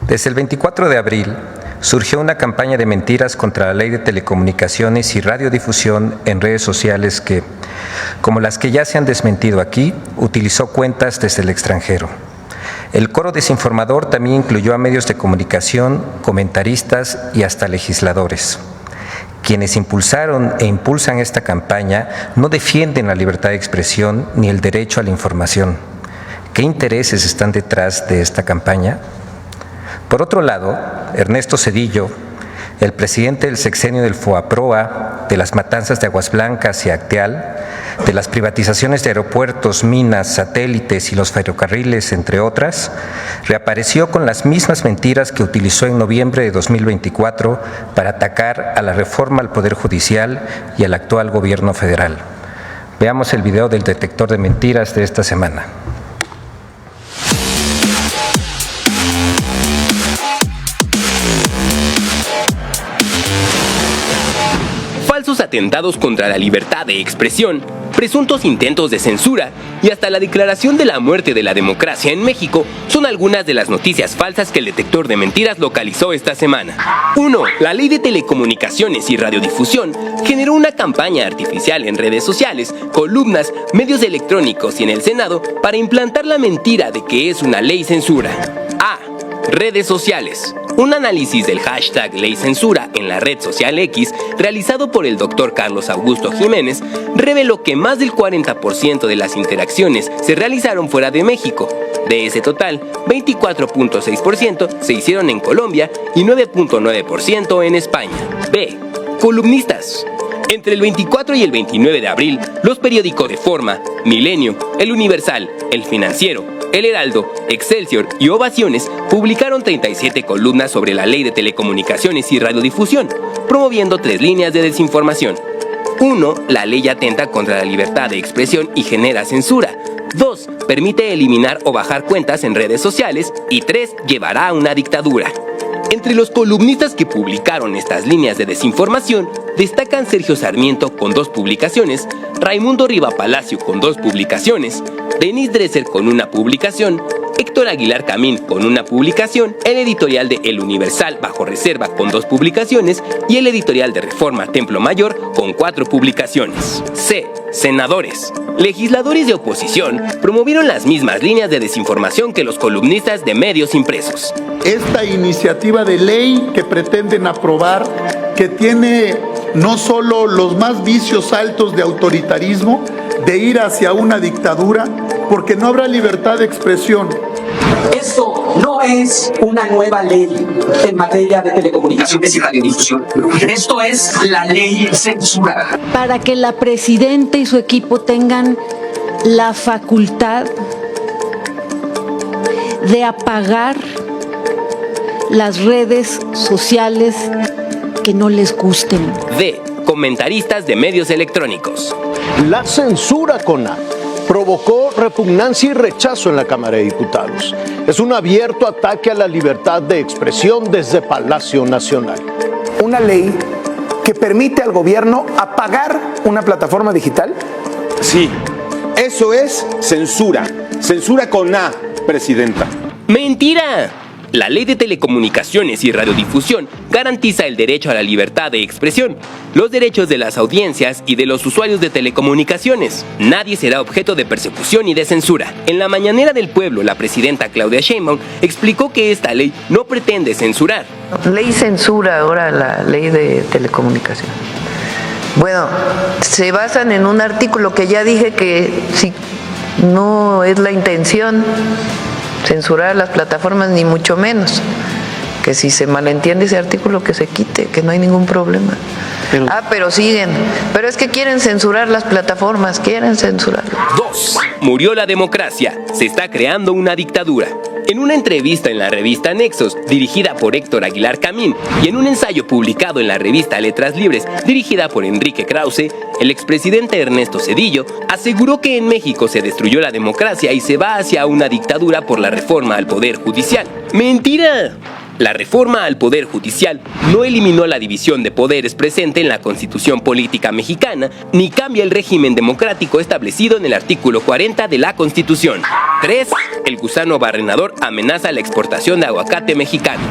Desde el 24 de abril surgió una campaña de mentiras contra la Ley de Telecomunicaciones y Radiodifusión en redes sociales que, como las que ya se han desmentido aquí, utilizó cuentas desde el extranjero. El coro desinformador también incluyó a medios de comunicación, comentaristas y hasta legisladores. Quienes impulsaron e impulsan esta campaña no defienden la libertad de expresión ni el derecho a la información. ¿Qué intereses están detrás de esta campaña? Por otro lado, Ernesto Cedillo, el presidente del sexenio del FOAPROA, de las matanzas de Aguas Blancas y Acteal, de las privatizaciones de aeropuertos, minas, satélites y los ferrocarriles, entre otras, reapareció con las mismas mentiras que utilizó en noviembre de 2024 para atacar a la reforma al Poder Judicial y al actual gobierno federal. Veamos el video del detector de mentiras de esta semana. Falsos atentados contra la libertad de expresión, presuntos intentos de censura y hasta la declaración de la muerte de la democracia en México son algunas de las noticias falsas que el detector de mentiras localizó esta semana. 1. La Ley de Telecomunicaciones y Radiodifusión generó una campaña artificial en redes sociales, columnas, medios electrónicos y en el Senado para implantar la mentira de que es una ley censura. A. Redes sociales. Un análisis del hashtag Ley Censura en la red social X, realizado por el Dr. Carlos Augusto Jiménez, reveló que más del 40% de las interacciones se realizaron fuera de México. De ese total, 24.6% se hicieron en Colombia y 9.9% en España. B. Columnistas. Entre el 24 y el 29 de abril, los periódicos Reforma, Milenio, El Universal, El Financiero, El Heraldo, Excelsior y Ovaciones publicaron 37 columnas sobre la Ley de Telecomunicaciones y Radiodifusión, promoviendo 3 líneas de desinformación. 1. La ley atenta contra la libertad de expresión y genera censura. 2. Permite eliminar o bajar cuentas en redes sociales. Y 3. Llevará a una dictadura. Entre los columnistas que publicaron estas líneas de desinformación, destacan Sergio Sarmiento con 2 publicaciones, Raimundo Riva Palacio con 2 publicaciones, Denise Dresser con 1 publicación, Héctor Aguilar Camín con 1 publicación, el editorial de El Universal Bajo Reserva con 2 publicaciones y el editorial de Reforma Templo Mayor con 4 publicaciones. C. Senadores. Legisladores de oposición promovieron las mismas líneas de desinformación que los columnistas de medios impresos. Esta iniciativa de ley que pretenden aprobar, que tiene no solo los más vicios altos de autoritarismo, de ir hacia una dictadura, porque no habrá libertad de expresión. Esto no es una nueva ley en materia de telecomunicaciones y radiodifusión. Esto es la ley censura. Para que la presidenta y su equipo tengan la facultad de apagar las redes sociales que no les gusten. D. Comentaristas de medios electrónicos. La censura con A provocó repugnancia y rechazo en la Cámara de Diputados. Es un abierto ataque a la libertad de expresión desde Palacio Nacional. Una ley que permite al gobierno apagar una plataforma digital. Sí, eso es censura. Censura con A, presidenta. ¡Mentira! La Ley de Telecomunicaciones y Radiodifusión garantiza el derecho a la libertad de expresión, los derechos de las audiencias y de los usuarios de telecomunicaciones. Nadie será objeto de persecución y de censura. En la Mañanera del Pueblo, la presidenta Claudia Sheinbaum explicó que esta ley no pretende censurar. Ley censura ahora la Ley de Telecomunicación. Bueno, se basan en un artículo que ya dije que si no es la intención censurar las plataformas, ni mucho menos. Que si se malentiende ese artículo, que se quite, que no hay ningún problema. Pero siguen. Pero es que quieren censurar las plataformas, quieren censurarlas. 2. Murió la democracia. Se está creando una dictadura. En una entrevista en la revista Nexos, dirigida por Héctor Aguilar Camín, y en un ensayo publicado en la revista Letras Libres, dirigida por Enrique Krause, el expresidente Ernesto Zedillo aseguró que en México se destruyó la democracia y se va hacia una dictadura por la reforma al Poder Judicial. ¡Mentira! La reforma al Poder Judicial no eliminó la división de poderes presente en la Constitución Política Mexicana, ni cambia el régimen democrático establecido en el artículo 40 de la Constitución. 3. El gusano barrenador amenaza la exportación de aguacate mexicano.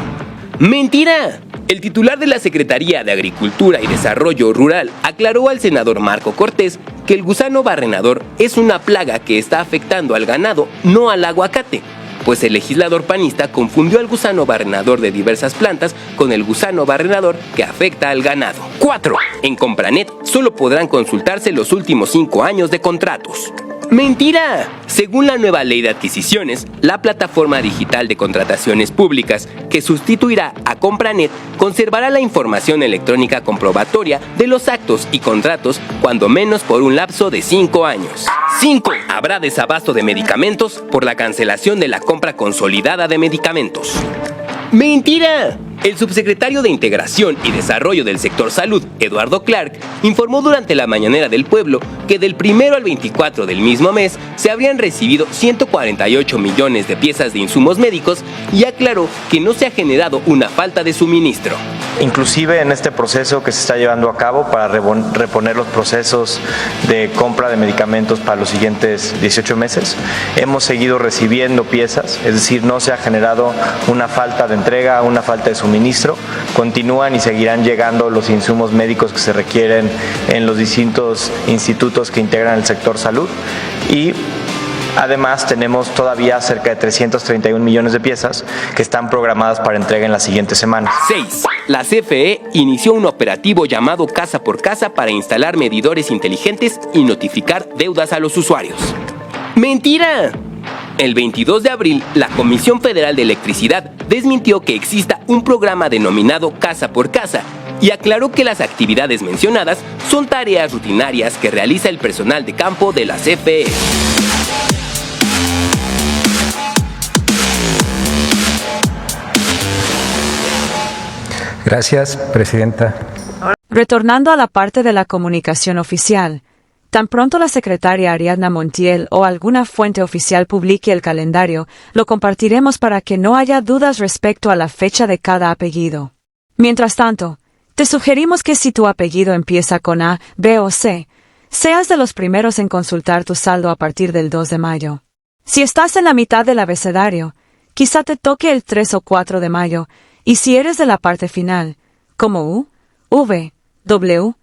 ¡Mentira! El titular de la Secretaría de Agricultura y Desarrollo Rural aclaró al senador Marco Cortés que el gusano barrenador es una plaga que está afectando al ganado, no al aguacate, pues el legislador panista confundió al gusano barrenador de diversas plantas con el gusano barrenador que afecta al ganado. 4. En Compranet solo podrán consultarse los últimos 5 años de contratos. ¡Mentira! Según la nueva ley de adquisiciones, la plataforma digital de contrataciones públicas que sustituirá a Compranet conservará la información electrónica comprobatoria de los actos y contratos cuando menos por un lapso de 5 años. 5. Habrá desabasto de medicamentos por la cancelación de la compra consolidada de medicamentos. ¡Mentira! El subsecretario de Integración y Desarrollo del Sector Salud, Eduardo Clark, informó durante la Mañanera del Pueblo que del 1 al 24 del mismo mes se habrían recibido 148 millones de piezas de insumos médicos y aclaró que no se ha generado una falta de suministro. Inclusive en este proceso que se está llevando a cabo para reponer los procesos de compra de medicamentos para los siguientes 18 meses, hemos seguido recibiendo piezas, es decir, no se ha generado una falta de entrega, una falta de suministro. Continúan y seguirán llegando los insumos médicos que se requieren en los distintos institutos que integran el sector salud y además tenemos todavía cerca de 331 millones de piezas que están programadas para entrega en las siguientes semanas. 6. La CFE inició un operativo llamado Casa por Casa para instalar medidores inteligentes y notificar deudas a los usuarios. ¡Mentira! El 22 de abril, la Comisión Federal de Electricidad desmintió que exista un programa denominado Casa por Casa y aclaró que las actividades mencionadas son tareas rutinarias que realiza el personal de campo de la CFE. Gracias, Presidenta. Retornando a la parte de la comunicación oficial, tan pronto la secretaria Ariadna Montiel o alguna fuente oficial publique el calendario, lo compartiremos para que no haya dudas respecto a la fecha de cada apellido. Mientras tanto, te sugerimos que si tu apellido empieza con A, B o C, seas de los primeros en consultar tu saldo a partir del 2 de mayo. Si estás en la mitad del abecedario, quizá te toque el 3 o 4 de mayo, y si eres de la parte final, como U, V, W,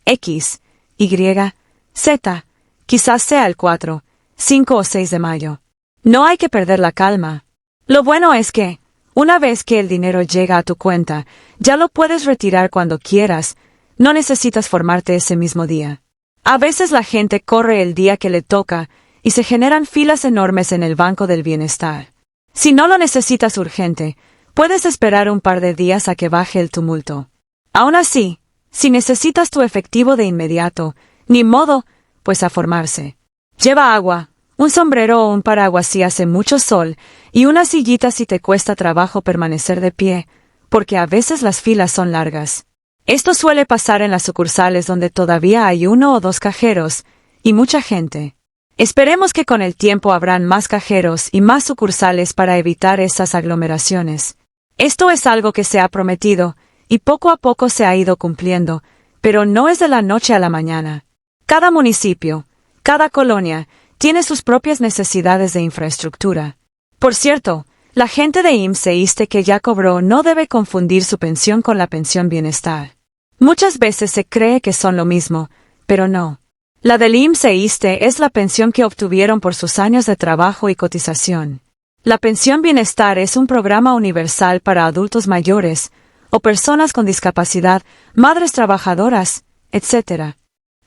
X, Y, Z, quizás sea el 4, 5 o 6 de mayo. No hay que perder la calma. Lo bueno es que, una vez que el dinero llega a tu cuenta, ya lo puedes retirar cuando quieras, no necesitas formarte ese mismo día. A veces la gente corre el día que le toca y se generan filas enormes en el Banco del Bienestar. Si no lo necesitas urgente, puedes esperar un par de días a que baje el tumulto. Aún así, si necesitas tu efectivo de inmediato, ni modo, pues a formarse. Lleva agua, un sombrero o un paraguas si hace mucho sol, y una sillita si te cuesta trabajo permanecer de pie, porque a veces las filas son largas. Esto suele pasar en las sucursales donde todavía hay 1 o 2 cajeros, y mucha gente. Esperemos que con el tiempo habrán más cajeros y más sucursales para evitar esas aglomeraciones. Esto es algo que se ha prometido, y poco a poco se ha ido cumpliendo, pero no es de la noche a la mañana. Cada municipio, cada colonia, tiene sus propias necesidades de infraestructura. Por cierto, la gente de IMSS e ISSSTE que ya cobró no debe confundir su pensión con la pensión bienestar. Muchas veces se cree que son lo mismo, pero no. La del IMSS e ISSSTE es la pensión que obtuvieron por sus años de trabajo y cotización. La pensión bienestar es un programa universal para adultos mayores, o personas con discapacidad, madres trabajadoras, etc.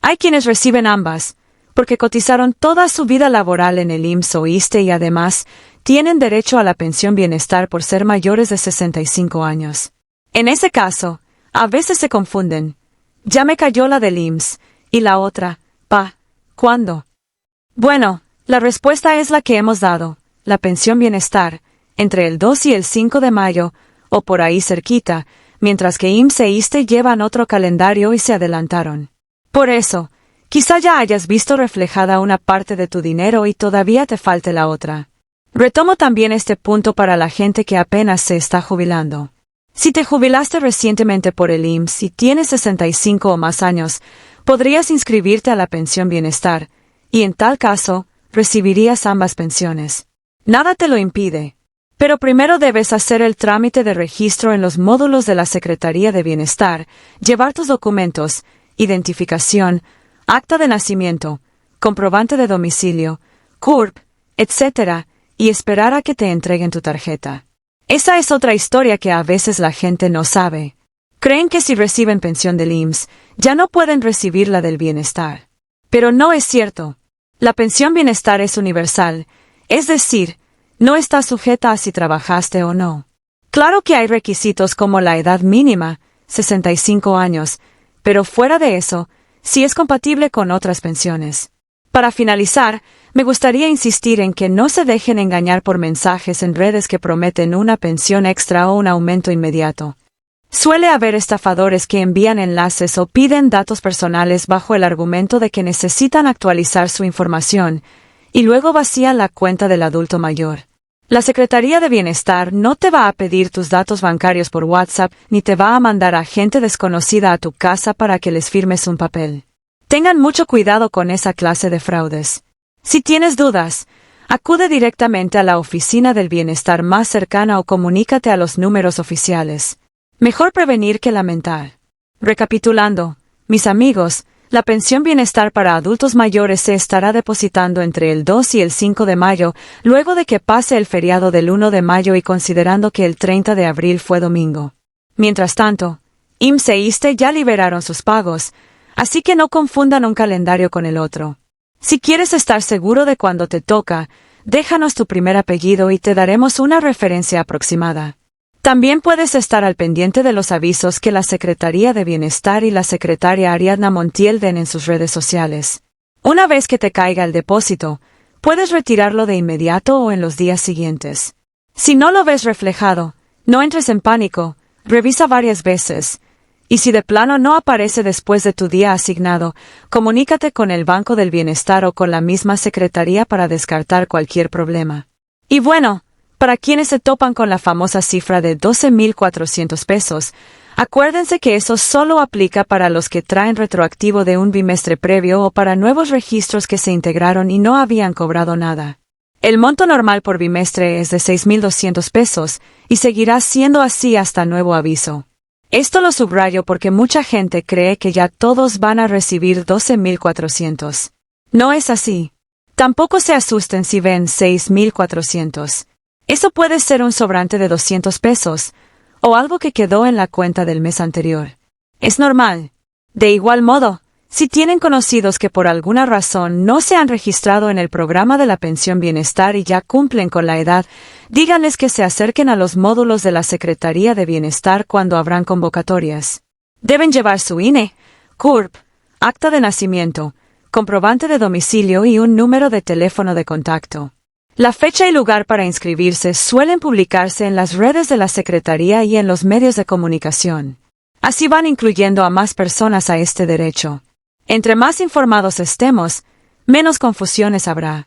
Hay quienes reciben ambas, porque cotizaron toda su vida laboral en el IMSS o ISSSTE y además tienen derecho a la pensión bienestar por ser mayores de 65 años. En ese caso, a veces se confunden. Ya me cayó la del IMSS, y la otra, ¿cuándo? Bueno, la respuesta es la que hemos dado, la pensión bienestar, entre el 2 y el 5 de mayo, o por ahí cerquita, mientras que IMSS e ISSSTE llevan otro calendario y se adelantaron. Por eso, quizá ya hayas visto reflejada una parte de tu dinero y todavía te falte la otra. Retomo también este punto para la gente que apenas se está jubilando. Si te jubilaste recientemente por el IMSS y tienes 65 o más años, podrías inscribirte a la pensión bienestar, y en tal caso, recibirías ambas pensiones. Nada te lo impide. Pero primero debes hacer el trámite de registro en los módulos de la Secretaría de Bienestar, llevar tus documentos, identificación, acta de nacimiento, comprobante de domicilio, CURP, etc., y esperar a que te entreguen tu tarjeta. Esa es otra historia que a veces la gente no sabe. Creen que si reciben pensión del IMSS, ya no pueden recibir la del bienestar. Pero no es cierto. La pensión bienestar es universal, es decir, no está sujeta a si trabajaste o no. Claro que hay requisitos como la edad mínima, 65 años, pero fuera de eso, sí es compatible con otras pensiones. Para finalizar, me gustaría insistir en que no se dejen engañar por mensajes en redes que prometen una pensión extra o un aumento inmediato. Suele haber estafadores que envían enlaces o piden datos personales bajo el argumento de que necesitan actualizar su información y luego vacían la cuenta del adulto mayor. La Secretaría de Bienestar no te va a pedir tus datos bancarios por WhatsApp ni te va a mandar a gente desconocida a tu casa para que les firmes un papel. Tengan mucho cuidado con esa clase de fraudes. Si tienes dudas, acude directamente a la oficina del bienestar más cercana o comunícate a los números oficiales. Mejor prevenir que lamentar. Recapitulando, mis amigos, la pensión bienestar para adultos mayores se estará depositando entre el 2 y el 5 de mayo, luego de que pase el feriado del 1 de mayo y considerando que el 30 de abril fue domingo. Mientras tanto, IMSS e ISSSTE ya liberaron sus pagos, así que no confundan un calendario con el otro. Si quieres estar seguro de cuándo te toca, déjanos tu primer apellido y te daremos una referencia aproximada. También puedes estar al pendiente de los avisos que la Secretaría de Bienestar y la secretaria Ariadna Montiel den en sus redes sociales. Una vez que te caiga el depósito, puedes retirarlo de inmediato o en los días siguientes. Si no lo ves reflejado, no entres en pánico, revisa varias veces. Y si de plano no aparece después de tu día asignado, comunícate con el Banco del Bienestar o con la misma Secretaría para descartar cualquier problema. Y bueno, para quienes se topan con la famosa cifra de 12,400 pesos, acuérdense que eso solo aplica para los que traen retroactivo de un bimestre previo o para nuevos registros que se integraron y no habían cobrado nada. El monto normal por bimestre es de 6,200 pesos y seguirá siendo así hasta nuevo aviso. Esto lo subrayo porque mucha gente cree que ya todos van a recibir 12,400. No es así. Tampoco se asusten si ven 6,400. Eso puede ser un sobrante de 200 pesos, o algo que quedó en la cuenta del mes anterior. Es normal. De igual modo, si tienen conocidos que por alguna razón no se han registrado en el programa de la pensión bienestar y ya cumplen con la edad, díganles que se acerquen a los módulos de la Secretaría de Bienestar cuando habrán convocatorias. Deben llevar su INE, CURP, acta de nacimiento, comprobante de domicilio y un número de teléfono de contacto. La fecha y lugar para inscribirse suelen publicarse en las redes de la Secretaría y en los medios de comunicación. Así van incluyendo a más personas a este derecho. Entre más informados estemos, menos confusiones habrá.